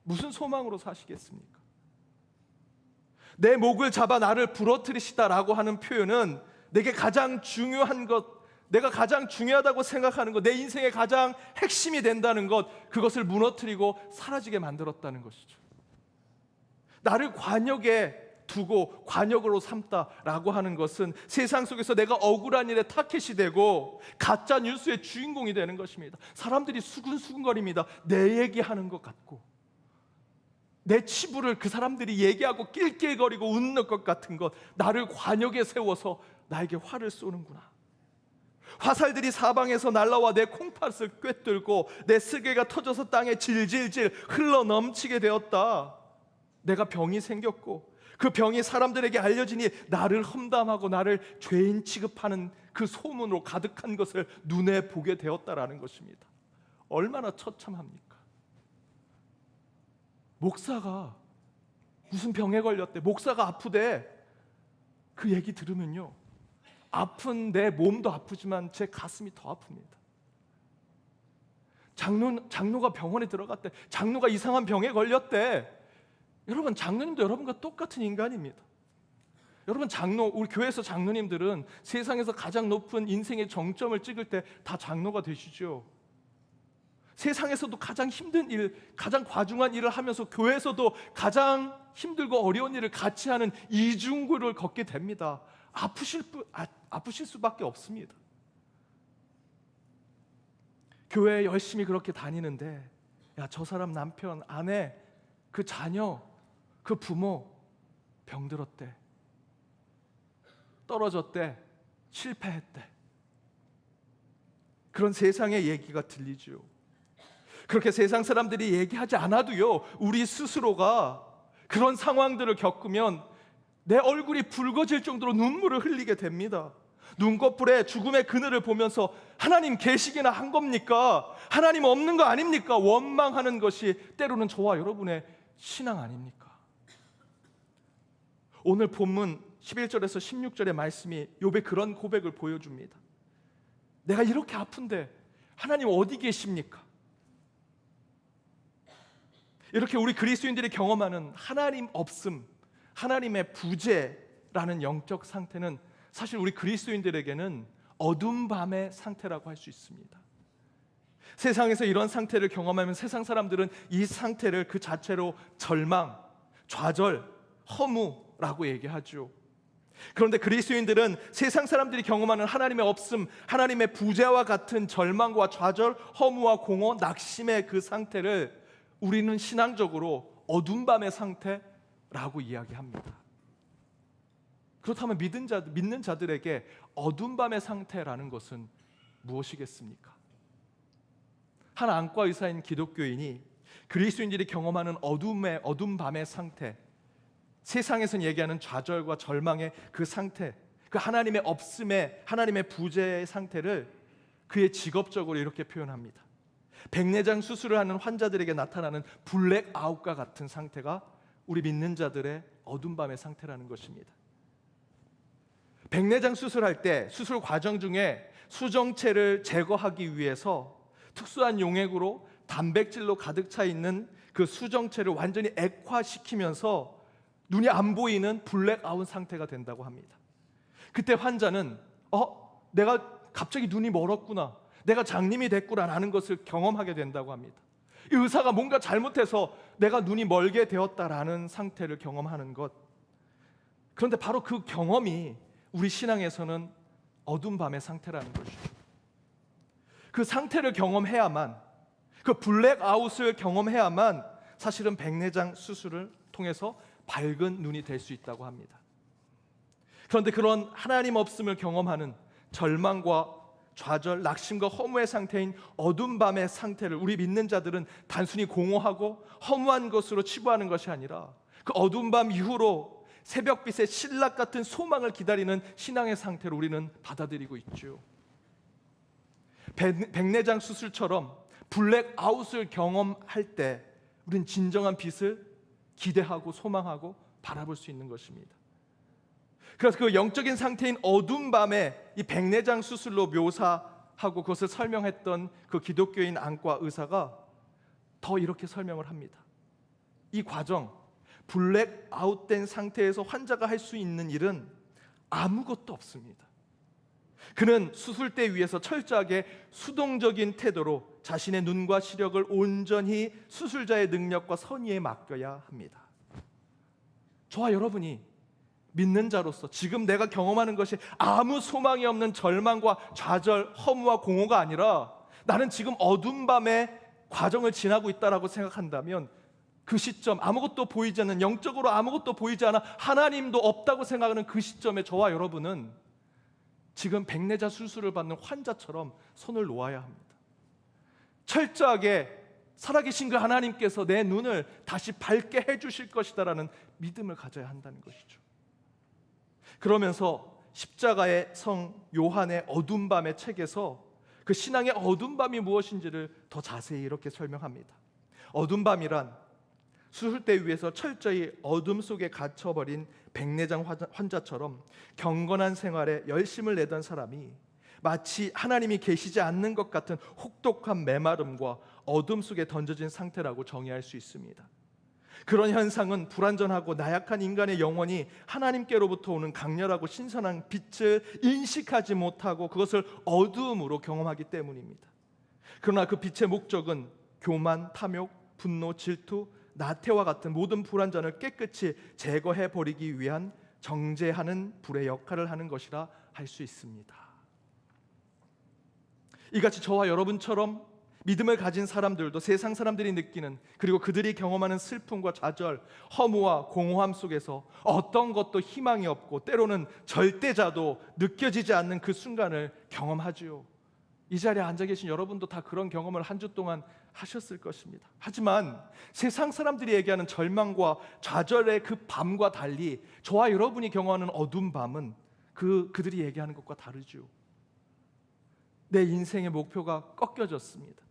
무슨 소망으로 사시겠습니까? 내 목을 잡아 나를 부러뜨리시다라고 하는 표현은 내게 가장 중요한 것, 내가 가장 중요하다고 생각하는 것, 내 인생의 가장 핵심이 된다는 것, 그것을 무너뜨리고 사라지게 만들었다는 것이죠. 나를 관역에 두고 관역으로 삼다라고 하는 것은 세상 속에서 내가 억울한 일에 타켓이 되고 가짜 뉴스의 주인공이 되는 것입니다. 사람들이 수근수근거립니다. 내 얘기하는 것 같고 내 치부를 그 사람들이 얘기하고 낄낄거리고 웃는 것 같은 것, 나를 관역에 세워서 나에게 화를 쏘는구나. 화살들이 사방에서 날라와 내 콩팥을 꿰뚫고 내 쓸개가 터져서 땅에 질질질 흘러넘치게 되었다. 내가 병이 생겼고 그 병이 사람들에게 알려지니 나를 험담하고 나를 죄인 취급하는 그 소문으로 가득한 것을 눈에 보게 되었다라는 것입니다. 얼마나 처참합니까? 목사가 무슨 병에 걸렸대, 목사가 아프대, 그 얘기 들으면요, 아픈 내 몸도 아프지만 제 가슴이 더 아픕니다. 장로가 병원에 들어갔대, 장로가 이상한 병에 걸렸대. 여러분, 장로님도 여러분과 똑같은 인간입니다. 여러분, 우리 교회에서 장로님들은 세상에서 가장 높은 인생의 정점을 찍을 때 다 장로가 되시죠. 세상에서도 가장 힘든 일, 가장 과중한 일을 하면서 교회에서도 가장 힘들고 어려운 일을 같이 하는 이중구를 걷게 됩니다. 아프실 수밖에 없습니다. 교회에 열심히 그렇게 다니는데, 야, 저 사람 남편, 아내, 그 자녀, 그 부모 병들었대, 떨어졌대, 실패했대. 그런 세상의 얘기가 들리죠. 그렇게 세상 사람들이 얘기하지 않아도요, 우리 스스로가 그런 상황들을 겪으면 내 얼굴이 붉어질 정도로 눈물을 흘리게 됩니다. 눈꺼풀에 죽음의 그늘을 보면서 하나님 계시기나 한 겁니까? 하나님 없는 거 아닙니까? 원망하는 것이 때로는 저와 여러분의 신앙 아닙니까? 오늘 본문 11절에서 16절의 말씀이 욥의 그런 고백을 보여줍니다. 내가 이렇게 아픈데 하나님 어디 계십니까? 이렇게 우리 그리스도인들이 경험하는 하나님 없음, 하나님의 부재라는 영적 상태는 사실 우리 그리스도인들에게는 어두운 밤의 상태라고 할 수 있습니다. 세상에서 이런 상태를 경험하면 세상 사람들은 이 상태를 그 자체로 절망, 좌절, 허무라고 얘기하죠. 그런데 그리스도인들은 세상 사람들이 경험하는 하나님의 없음, 하나님의 부재와 같은 절망과 좌절, 허무와 공허, 낙심의 그 상태를 우리는 신앙적으로 어두운 밤의 상태라고 이야기합니다. 그렇다면 믿는 자들에게 어두운 밤의 상태라는 것은 무엇이겠습니까? 한 안과 의사인 기독교인이 그리스도인들이 경험하는 어두운 밤의 상태, 세상에서는 얘기하는 좌절과 절망의 그 상태, 그 하나님의 없음의, 하나님의 부재의 상태를 그의 직업적으로 이렇게 표현합니다. 백내장 수술을 하는 환자들에게 나타나는 블랙아웃과 같은 상태가 우리 믿는 자들의 어둠 밤의 상태라는 것입니다. 백내장 수술할 때 수술 과정 중에 수정체를 제거하기 위해서 특수한 용액으로 단백질로 가득 차 있는 그 수정체를 완전히 액화시키면서 눈이 안 보이는 블랙아웃 상태가 된다고 합니다. 그때 환자는 내가 갑자기 눈이 멀었구나, 내가 장님이 됐구나라는 것을 경험하게 된다고 합니다. 이 의사가 뭔가 잘못해서 내가 눈이 멀게 되었다라는 상태를 경험하는 것. 그런데 바로 그 경험이 우리 신앙에서는 어둠 밤의 상태라는 것이죠. 그 상태를 경험해야만, 그 블랙아웃을 경험해야만 사실은 백내장 수술을 통해서 밝은 눈이 될 수 있다고 합니다. 그런데 그런 하나님 없음을 경험하는 절망과 좌절, 낙심과 허무의 상태인 어둠 밤의 상태를 우리 믿는 자들은 단순히 공허하고 허무한 것으로 치부하는 것이 아니라 그 어둠 밤 이후로 새벽빛의 신락 같은 소망을 기다리는 신앙의 상태로 우리는 받아들이고 있죠. 백내장 수술처럼 블랙아웃을 경험할 때 우리는 진정한 빛을 기대하고 소망하고 바라볼 수 있는 것입니다. 그래서 그 영적인 상태인 어둠 밤에 이 백내장 수술로 묘사하고 그것을 설명했던 그 기독교인 안과 의사가 더 이렇게 설명을 합니다. 이 과정, 블랙아웃된 상태에서 환자가 할 수 있는 일은 아무것도 없습니다. 그는 수술대 위에서 철저하게 수동적인 태도로 자신의 눈과 시력을 온전히 수술자의 능력과 선의에 맡겨야 합니다. 저와 여러분이 믿는 자로서 지금 내가 경험하는 것이 아무 소망이 없는 절망과 좌절, 허무와 공허가 아니라 나는 지금 어둠 밤의 과정을 지나고 있다라고 생각한다면 그 시점, 아무것도 보이지 않는, 영적으로 아무것도 보이지 않아 하나님도 없다고 생각하는 그 시점에 저와 여러분은 지금 백내장 수술을 받는 환자처럼 손을 놓아야 합니다. 철저하게 살아계신 그 하나님께서 내 눈을 다시 밝게 해주실 것이다라는 믿음을 가져야 한다는 것이죠. 그러면서 십자가의 성 요한의 어둠 밤의 책에서 그 신앙의 어둠 밤이 무엇인지를 더 자세히 이렇게 설명합니다. 어둠 밤이란 수술대 위에서 철저히 어둠 속에 갇혀버린 백내장 환자처럼 경건한 생활에 열심을 내던 사람이 마치 하나님이 계시지 않는 것 같은 혹독한 메마름과 어둠 속에 던져진 상태라고 정의할 수 있습니다. 그런 현상은 불완전하고 나약한 인간의 영혼이 하나님께로부터 오는 강렬하고 신선한 빛을 인식하지 못하고 그것을 어두움으로 경험하기 때문입니다. 그러나 그 빛의 목적은 교만, 탐욕, 분노, 질투, 나태와 같은 모든 불완전을 깨끗이 제거해버리기 위한 정죄하는 불의 역할을 하는 것이라 할 수 있습니다. 이같이 저와 여러분처럼 믿음을 가진 사람들도 세상 사람들이 느끼는, 그리고 그들이 경험하는 슬픔과 좌절, 허무와 공허함 속에서 어떤 것도 희망이 없고 때로는 절대자도 느껴지지 않는 그 순간을 경험하지요. 이 자리에 앉아 계신 여러분도 다 그런 경험을 한 주 동안 하셨을 것입니다. 하지만 세상 사람들이 얘기하는 절망과 좌절의 그 밤과 달리 저와 여러분이 경험하는 어두운 밤은 그들이 얘기하는 것과 다르죠. 내 인생의 목표가 꺾여졌습니다.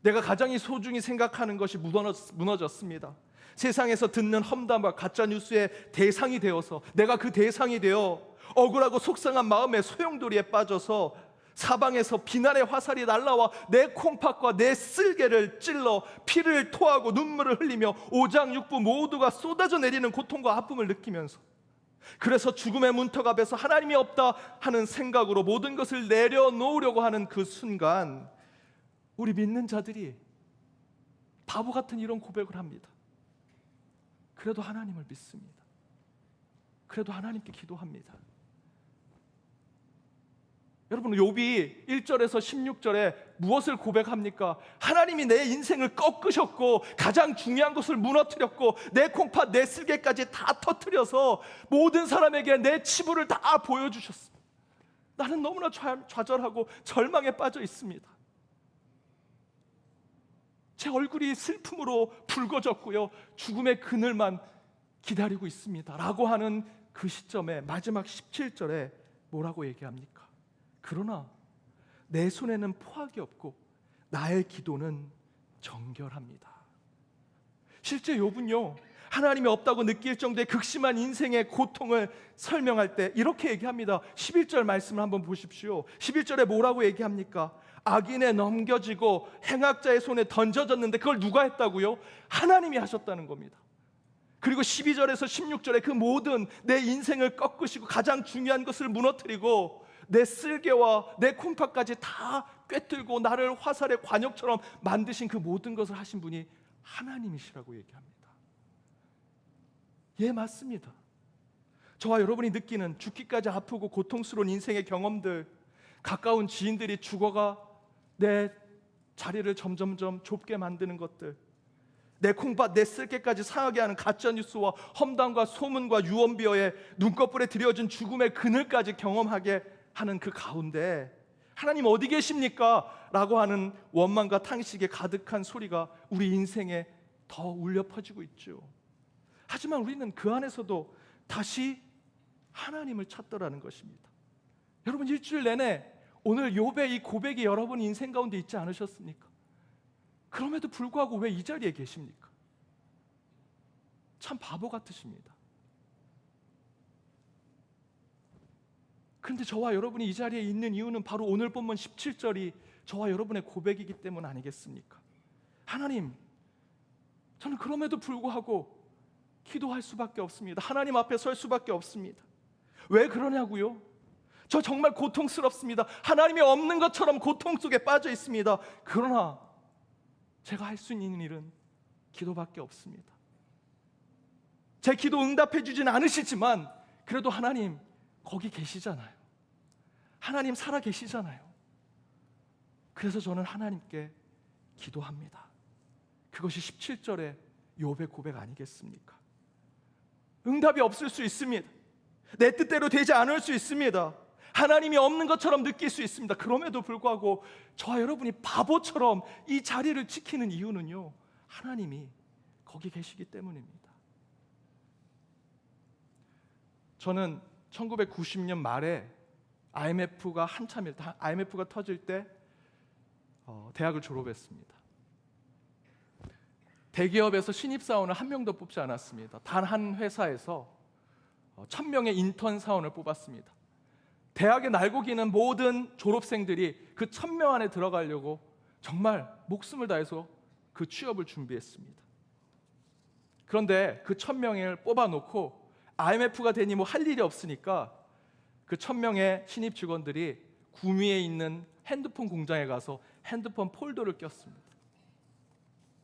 내가 가장 소중히 생각하는 것이 무너졌습니다. 세상에서 듣는 험담과 가짜 뉴스의 대상이 되어서 내가 그 대상이 되어 억울하고 속상한 마음의 소용돌이에 빠져서 사방에서 비난의 화살이 날라와 내 콩팥과 내 쓸개를 찔러 피를 토하고 눈물을 흘리며 오장육부 모두가 쏟아져 내리는 고통과 아픔을 느끼면서, 그래서 죽음의 문턱 앞에서 하나님이 없다 하는 생각으로 모든 것을 내려놓으려고 하는 그 순간 우리 믿는 자들이 바보 같은 이런 고백을 합니다. 그래도 하나님을 믿습니다. 그래도 하나님께 기도합니다. 여러분, 욥이 1절에서 16절에 무엇을 고백합니까? 하나님이 내 인생을 꺾으셨고 가장 중요한 것을 무너뜨렸고 내 콩팥, 내 쓸개까지 다 터뜨려서 모든 사람에게 내 치부를 다 보여주셨습니다. 나는 너무나 좌절하고 절망에 빠져 있습니다. 제 얼굴이 슬픔으로 붉어졌고요, 죽음의 그늘만 기다리고 있습니다 라고 하는 그 시점에 마지막 17절에 뭐라고 얘기합니까? 그러나 내 손에는 포악이 없고 나의 기도는 정결합니다. 실제 욥은요, 하나님이 없다고 느낄 정도의 극심한 인생의 고통을 설명할 때 이렇게 얘기합니다. 11절 말씀을 한번 보십시오. 11절에 뭐라고 얘기합니까? 악인에 넘겨지고 행악자의 손에 던져졌는데 그걸 누가 했다고요? 하나님이 하셨다는 겁니다. 그리고 12절에서 16절에 그 모든 내 인생을 꺾으시고 가장 중요한 것을 무너뜨리고 내 쓸개와 내 콩팥까지 다 꿰뚫고 나를 화살의 관역처럼 만드신 그 모든 것을 하신 분이 하나님이시라고 얘기합니다. 예, 맞습니다. 저와 여러분이 느끼는 죽기까지 아프고 고통스러운 인생의 경험들, 가까운 지인들이 죽어가 내 자리를 점점점 좁게 만드는 것들, 내 콩팥, 내 쓸개까지 상하게 하는 가짜뉴스와 험담과 소문과 유언비어에 눈꺼풀에 들여준 죽음의 그늘까지 경험하게 하는 그 가운데 하나님 어디 계십니까? 라고 하는 원망과 탄식에 가득한 소리가 우리 인생에 더 울려 퍼지고 있죠. 하지만 우리는 그 안에서도 다시 하나님을 찾더라는 것입니다. 여러분, 일주일 내내 오늘 욥의 이 고백이 여러분 인생 가운데 있지 않으셨습니까? 그럼에도 불구하고 왜 이 자리에 계십니까? 참 바보 같으십니다. 그런데 저와 여러분이 이 자리에 있는 이유는 바로 오늘 본문 17절이 저와 여러분의 고백이기 때문 아니겠습니까? 하나님, 저는 그럼에도 불구하고 기도할 수밖에 없습니다. 하나님 앞에 설 수밖에 없습니다. 왜 그러냐고요? 저 정말 고통스럽습니다. 하나님이 없는 것처럼 고통 속에 빠져 있습니다. 그러나 제가 할 수 있는 일은 기도밖에 없습니다. 제 기도 응답해 주진 않으시지만 그래도 하나님 거기 계시잖아요. 하나님 살아 계시잖아요. 그래서 저는 하나님께 기도합니다. 그것이 17절의 욥의 고백 아니겠습니까? 응답이 없을 수 있습니다. 내 뜻대로 되지 않을 수 있습니다. 하나님이 없는 것처럼 느낄 수 있습니다. 그럼에도 불구하고 저와 여러분이 바보처럼 이 자리를 지키는 이유는요, 하나님이 거기 계시기 때문입니다. 저는 1990년 말에 IMF가 한참일 때, IMF가 터질 때 대학을 졸업했습니다. 대기업에서 신입사원을 한 명도 뽑지 않았습니다. 단 한 회사에서 1000명의 인턴 사원을 뽑았습니다. 대학에 날고 기는 모든 졸업생들이 그 1000명 안에 들어가려고 정말 목숨을 다해서 그 취업을 준비했습니다. 그런데 그 1000명을 뽑아놓고 IMF가 되니 뭐 할 일이 없으니까 그 1000명의 신입 직원들이 구미에 있는 핸드폰 공장에 가서 핸드폰 폴더를 꼈습니다.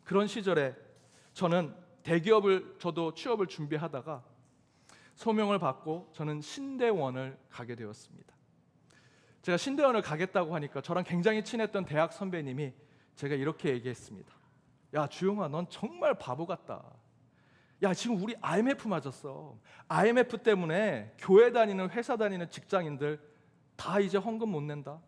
그런 시절에 저는 저도 취업을 준비하다가 소명을 받고 저는 신대원을 가게 되었습니다. 제가 신대원을 가겠다고 하니까 저랑 굉장히 친했던 대학 선배님이 제가 이렇게 얘기했습니다. 야, 주용아, 넌 정말 바보 같다. 야, 지금 우리 IMF 맞았어. IMF 때문에 교회 다니는, 회사 다니는 직장인들 다 이제 헌금 못 낸다.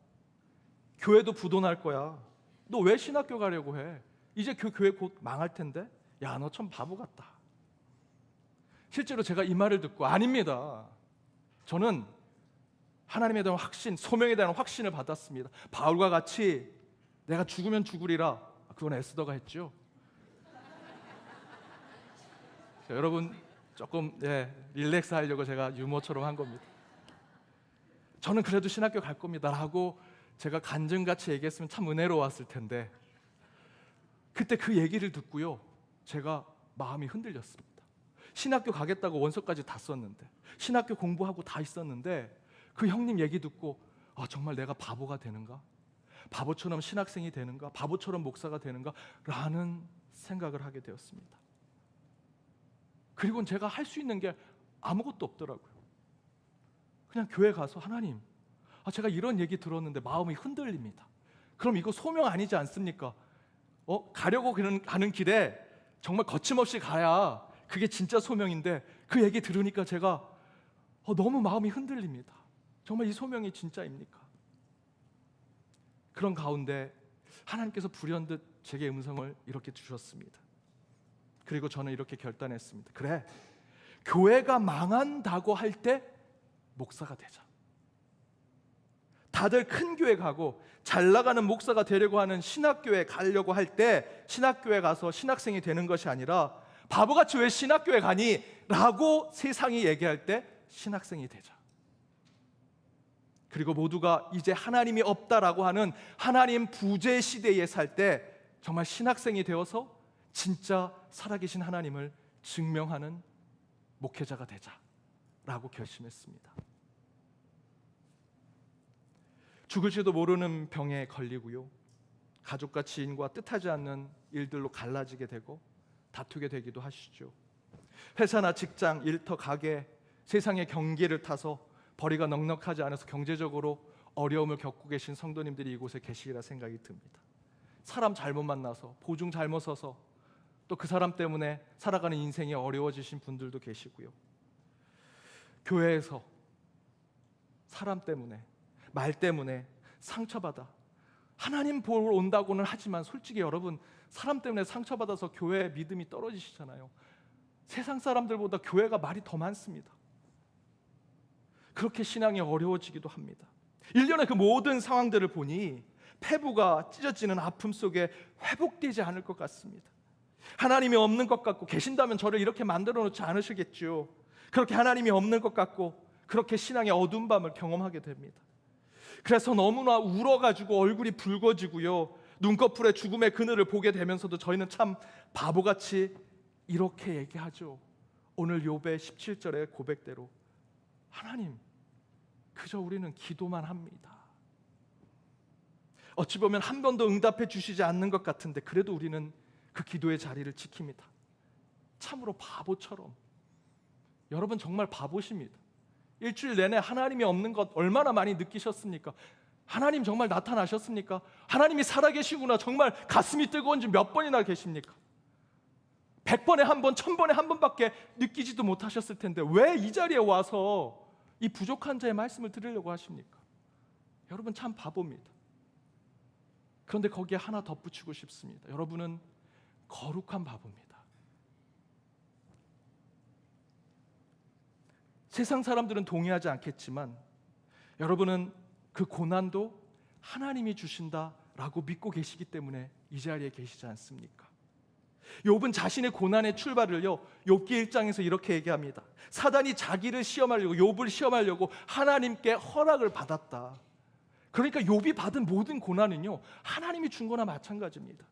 교회도 부도날 거야. 너 왜 신학교 가려고 해? 이제 그 교회 곧 망할 텐데. 야, 너 참 바보 같다. 실제로 제가 이 말을 듣고 아닙니다. 저는 하나님에 대한 확신, 소명에 대한 확신을 받았습니다. 바울과 같이 내가 죽으면 죽으리라. 그건 에스더가 했죠. 자, 여러분 조금 릴렉스 하려고 제가 유머처럼 한 겁니다. 저는 그래도 신학교 갈 겁니다 라고 제가 간증같이 얘기했으면 참 은혜로웠을 텐데 그때 그 얘기를 듣고요, 제가 마음이 흔들렸습니다. 신학교 가겠다고 원서까지 다 썼는데, 신학교 공부하고 다 있었는데 그 형님 얘기 듣고 정말 내가 바보가 되는가? 바보처럼 신학생이 되는가? 바보처럼 목사가 되는가? 라는 생각을 하게 되었습니다. 그리고는 제가 할 수 있는 게 아무것도 없더라고요. 그냥 교회 가서 하나님, 제가 이런 얘기 들었는데 마음이 흔들립니다. 그럼 이거 소명 아니지 않습니까? 가려고 가는 길에 정말 거침없이 가야 그게 진짜 소명인데 그 얘기 들으니까 제가 너무 마음이 흔들립니다. 정말 이 소명이 진짜입니까? 그런 가운데 하나님께서 불현듯 제게 음성을 이렇게 주셨습니다. 그리고 저는 이렇게 결단했습니다. 그래, 교회가 망한다고 할 때 목사가 되자. 다들 큰 교회 가고 잘 나가는 목사가 되려고 하는 신학교에 가려고 할 때 신학교에 가서 신학생이 되는 것이 아니라 바보같이 왜 신학교에 가니? 라고 세상이 얘기할 때 신학생이 되자. 그리고 모두가 이제 하나님이 없다라고 하는 하나님 부재 시대에 살 때 정말 신학생이 되어서 진짜 살아계신 하나님을 증명하는 목회자가 되자라고 결심했습니다. 죽을지도 모르는 병에 걸리고요, 가족과 지인과 뜻하지 않는 일들로 갈라지게 되고 다투게 되기도 하시죠. 회사나 직장, 일터, 가게, 세상의 경계를 타서 벌이가 넉넉하지 않아서 경제적으로 어려움을 겪고 계신 성도님들이 이곳에 계시리라 생각이 듭니다. 사람 잘못 만나서, 보증 잘못 서서 또 그 사람 때문에 살아가는 인생이 어려워지신 분들도 계시고요. 교회에서 사람 때문에, 말 때문에 상처받아 하나님 보러 온다고는 하지만 솔직히 여러분, 사람 때문에 상처받아서 교회의 믿음이 떨어지시잖아요. 세상 사람들보다 교회가 말이 더 많습니다. 그렇게 신앙이 어려워지기도 합니다. 1년의 그 모든 상황들을 보니 폐부가 찢어지는 아픔 속에 회복되지 않을 것 같습니다. 하나님이 없는 것 같고, 계신다면 저를 이렇게 만들어 놓지 않으시겠죠. 그렇게 하나님이 없는 것 같고 그렇게 신앙의 어두운 밤을 경험하게 됩니다. 그래서 너무나 울어가지고 얼굴이 붉어지고요, 눈꺼풀에 죽음의 그늘을 보게 되면서도 저희는 참 바보같이 이렇게 얘기하죠. 오늘 욥의 17절의 고백대로 하나님, 그저 우리는 기도만 합니다. 어찌 보면 한 번도 응답해 주시지 않는 것 같은데 그래도 우리는 그 기도의 자리를 지킵니다. 참으로 바보처럼. 여러분 정말 바보십니다. 일주일 내내 하나님이 없는 것 얼마나 많이 느끼셨습니까? 하나님 정말 나타나셨습니까? 하나님이 살아계시구나 정말 가슴이 뜨거운지 몇 번이나 계십니까? 100번에 한 번, 1000번에 한 번밖에 느끼지도 못하셨을 텐데 왜 이 자리에 와서 이 부족한 자의 말씀을 들으려고 하십니까? 여러분 참 바보입니다. 그런데 거기에 하나 덧붙이고 싶습니다. 여러분은 거룩한 바보입니다. 세상 사람들은 동의하지 않겠지만 여러분은 그 고난도 하나님이 주신다라고 믿고 계시기 때문에 이 자리에 계시지 않습니까? 욥은 자신의 고난의 출발을요, 욥기 1장에서 이렇게 얘기합니다. 사단이 자기를 시험하려고, 욥을 시험하려고 하나님께 허락을 받았다. 그러니까 욥이 받은 모든 고난은요, 하나님이 준 거나 마찬가지입니다.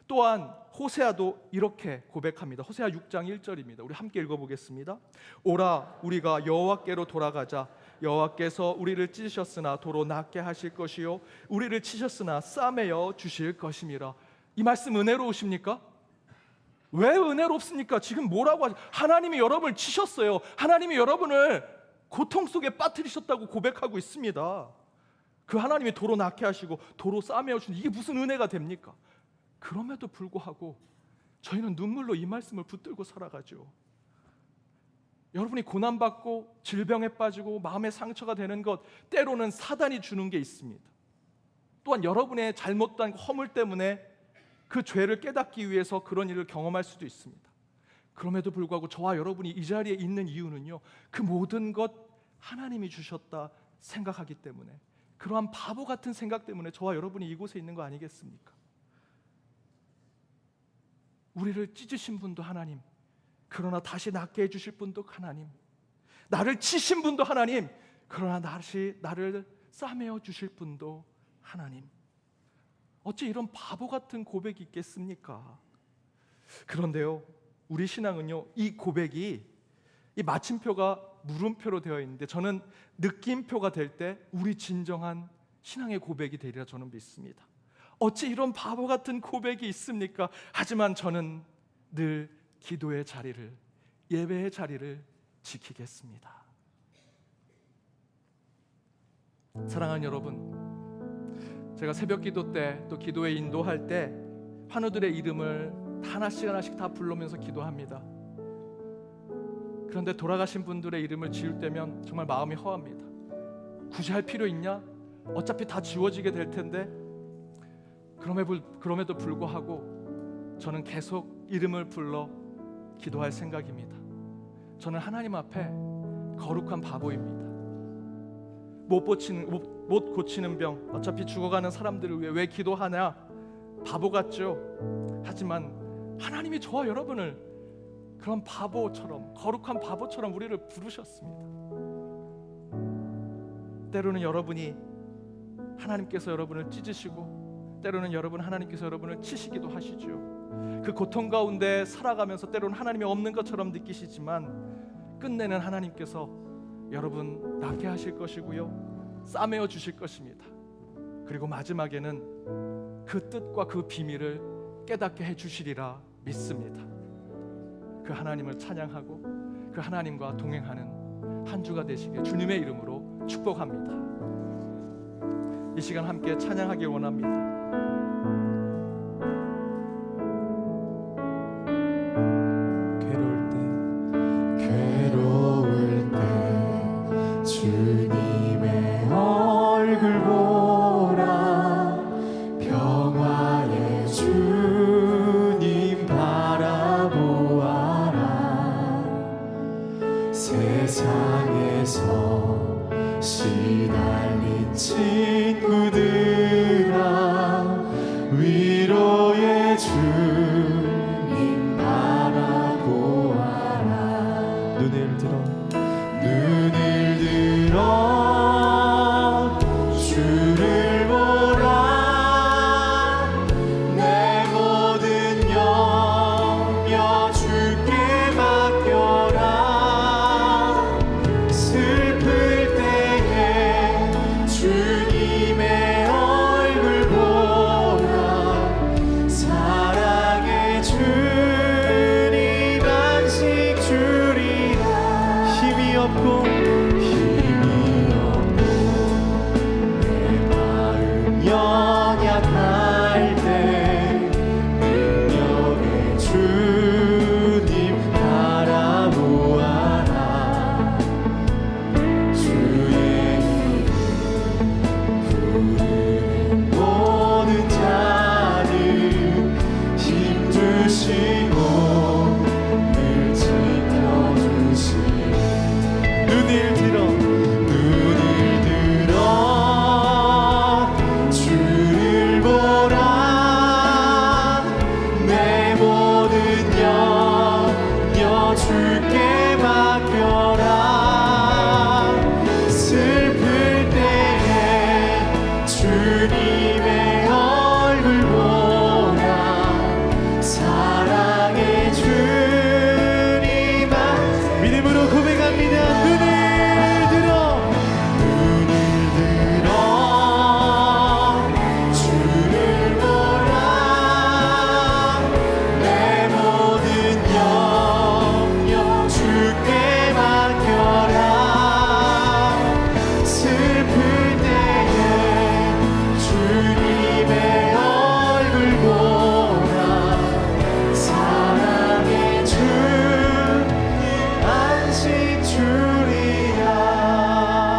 또한 호세아도 이렇게 고백합니다. 호세아 6장 1절입니다. 우리 함께 읽어보겠습니다. 오라, 우리가 여호와께로 돌아가자. 여호와께서 우리를 찢으셨으나 도로 낫게 하실 것이요 우리를 치셨으나 싸매어 주실 것임이라. 이 말씀 은혜로우십니까? 왜 은혜롭습니까? 지금 뭐라고 하죠? 하나님이 여러분을 치셨어요. 하나님이 여러분을 고통 속에 빠뜨리셨다고 고백하고 있습니다. 그 하나님이 도로 낫게 하시고 도로 싸매어 주신, 이게 무슨 은혜가 됩니까? 그럼에도 불구하고 저희는 눈물로 이 말씀을 붙들고 살아가죠. 여러분이 고난받고 질병에 빠지고 마음의 상처가 되는 것, 때로는 사단이 주는 게 있습니다. 또한 여러분의 잘못된 허물 때문에 그 죄를 깨닫기 위해서 그런 일을 경험할 수도 있습니다. 그럼에도 불구하고 저와 여러분이 이 자리에 있는 이유는요, 그 모든 것 하나님이 주셨다 생각하기 때문에, 그러한 바보 같은 생각 때문에 저와 여러분이 이곳에 있는 거 아니겠습니까? 우리를 찢으신 분도 하나님, 그러나 다시 낫게 해주실 분도 하나님, 나를 치신 분도 하나님, 그러나 다시 나를 싸매어 주실 분도 하나님. 어찌 이런 바보 같은 고백이 있겠습니까? 그런데요, 우리 신앙은요, 이 고백이, 이 마침표가 물음표로 되어 있는데 저는 느낌표가 될 때 우리 진정한 신앙의 고백이 되리라 저는 믿습니다. 어찌 이런 바보 같은 고백이 있습니까? 하지만 저는 늘 기도의 자리를, 예배의 자리를 지키겠습니다. 사랑하는 여러분, 제가 새벽 기도 때 또 기도에 인도할 때 환우들의 이름을 하나씩 하나씩 다 부르면서 기도합니다. 그런데 돌아가신 분들의 이름을 지을 때면 정말 마음이 허합니다. 굳이 할 필요 있냐? 어차피 다 지워지게 될 텐데. 그럼에도 불구하고 저는 계속 이름을 불러 기도할 생각입니다. 저는 하나님 앞에 거룩한 바보입니다. 못 고치는 병, 어차피 죽어가는 사람들을 위해 왜 기도하냐? 바보 같죠? 하지만 하나님이 저와 여러분을 그런 바보처럼, 거룩한 바보처럼 우리를 부르셨습니다. 때로는 여러분이 하나님께서 여러분을 찢으시고, 때로는 하나님께서 여러분을 치시기도 하시죠. 그 고통 가운데 살아가면서 때로는 하나님이 없는 것처럼 느끼시지만 끝내는 하나님께서 여러분 낫게 하실 것이고요, 싸매어 주실 것입니다. 그리고 마지막에는 그 뜻과 그 비밀을 깨닫게 해주시리라 믿습니다. 그 하나님을 찬양하고 그 하나님과 동행하는 한 주가 되시길 주님의 이름으로 축복합니다. 이 시간 함께 찬양하길 원합니다. 괴로울 때 주님의 얼굴 보라. 평화의 주님 바라보아라. 세상에서 시달린 친구들아, 위로의 주님 바라보아라. 눈을 들어 주를 보라. 내 모든 염려 주께 맡겨라. 슬플 때에 주님의 얼굴 보라. 사랑의 주님 안식 주리라. 힘이 없고 내 마음 연약할 때 능력의 주님 바라보아라. 주의 이름 부르는 모든 자는 힘주시고 늘 지켜주시니. 눈을 들어 주를 보라. 내 모든 염려 주께 맡겨라. 슬플 때에 주님의 얼굴 보라. 사랑의 주님 믿음으로 고백합니다. 눈을 들어 주를 보라. 내 모든 염려 주께 맡겨라. 슬플 때에 주님의 얼굴 보라. 사랑의 주님 안식 주리라.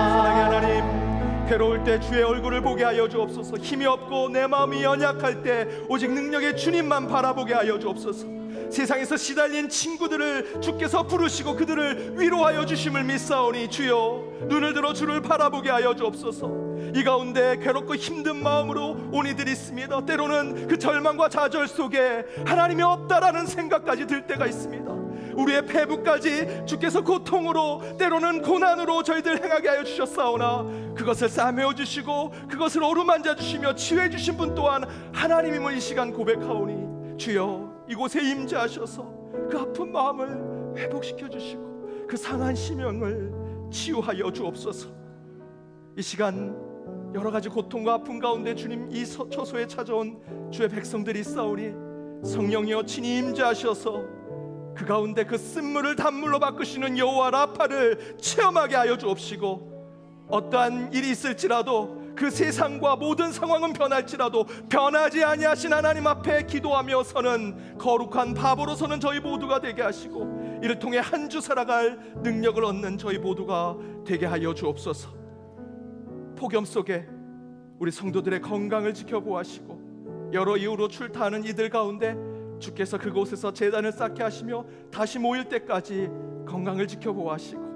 사랑의 하나님, 괴로울 때 주의 얼굴을 보게 하여 주옵소서. 힘이 없고 내 마음이 연약할 때 오직 능력의 주님만 바라보게 하여 주옵소서. 세상에서 시달린 친구들을 주께서 부르시고 그들을 위로하여 주심을 믿사오니 주여 눈을 들어 주를 바라보게 하여 주옵소서. 이 가운데 괴롭고 힘든 마음으로 온 이들이 있습니다. 때로는 그 절망과 좌절 속에 하나님이 없다라는 생각까지 들 때가 있습니다. 우리의 폐부까지 주께서 고통으로, 때로는 고난으로 저희들 행하게 하여 주셨사오나 그것을 싸매어 주시고 그것을 어루만져 주시며 치유해 주신 분 또한 하나님임을 이 시간 고백하오니 주여 이곳에 임재하셔서 그 아픈 마음을 회복시켜 주시고 그 상한 심령을 치유하여 주옵소서. 이 시간 여러 가지 고통과 아픔 가운데 주님 이 초소에 찾아온 주의 백성들이 있사오니 성령이여 친히 임재하셔서 그 가운데 그 쓴물을 단물로 바꾸시는 여호와 라파를 체험하게 하여 주옵시고, 어떠한 일이 있을지라도 그 세상과 모든 상황은 변할지라도 변하지 아니하신 하나님 앞에 기도하며 서는 거룩한 바보로 서는 저희 모두가 되게 하시고 이를 통해 한 주 살아갈 능력을 얻는 저희 모두가 되게 하여 주옵소서. 폭염 속에 우리 성도들의 건강을 지켜보아시고 여러 이유로 출타하는 이들 가운데 주께서 그곳에서 제단을 쌓게 하시며 다시 모일 때까지 건강을 지켜보아시고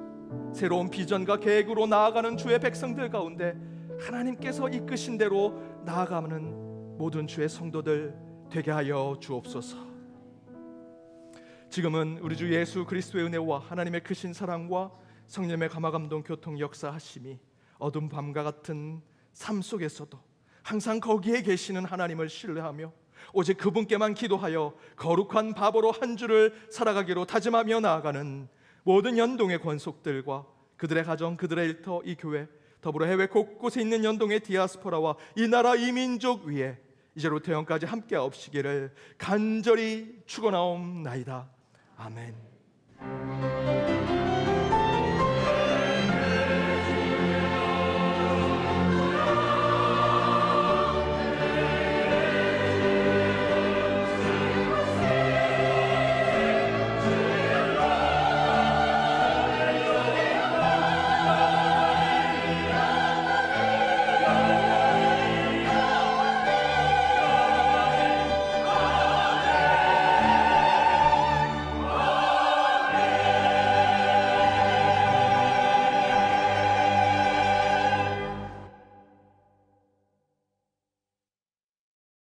새로운 비전과 계획으로 나아가는 주의 백성들 가운데 하나님께서 이끄신 대로 나아가는 모든 주의 성도들 되게 하여 주옵소서. 지금은 우리 주 예수 그리스도의 은혜와 하나님의 크신 사랑과 성령의 감화감동 교통 역사하심이 어두운 밤과 같은 삶 속에서도 항상 거기에 계시는 하나님을 신뢰하며 오직 그분께만 기도하여 거룩한 바보로 한 주를 살아가기로 다짐하며 나아가는 모든 연동의 권속들과 그들의 가정, 그들의 일터, 이 교회, 더불어 해외 곳곳에 있는 연동의 디아스포라와 이 나라 이 민족 위에 이제로부터 영까지 함께 하옵시기를 간절히 축원하옵나이다. 아멘.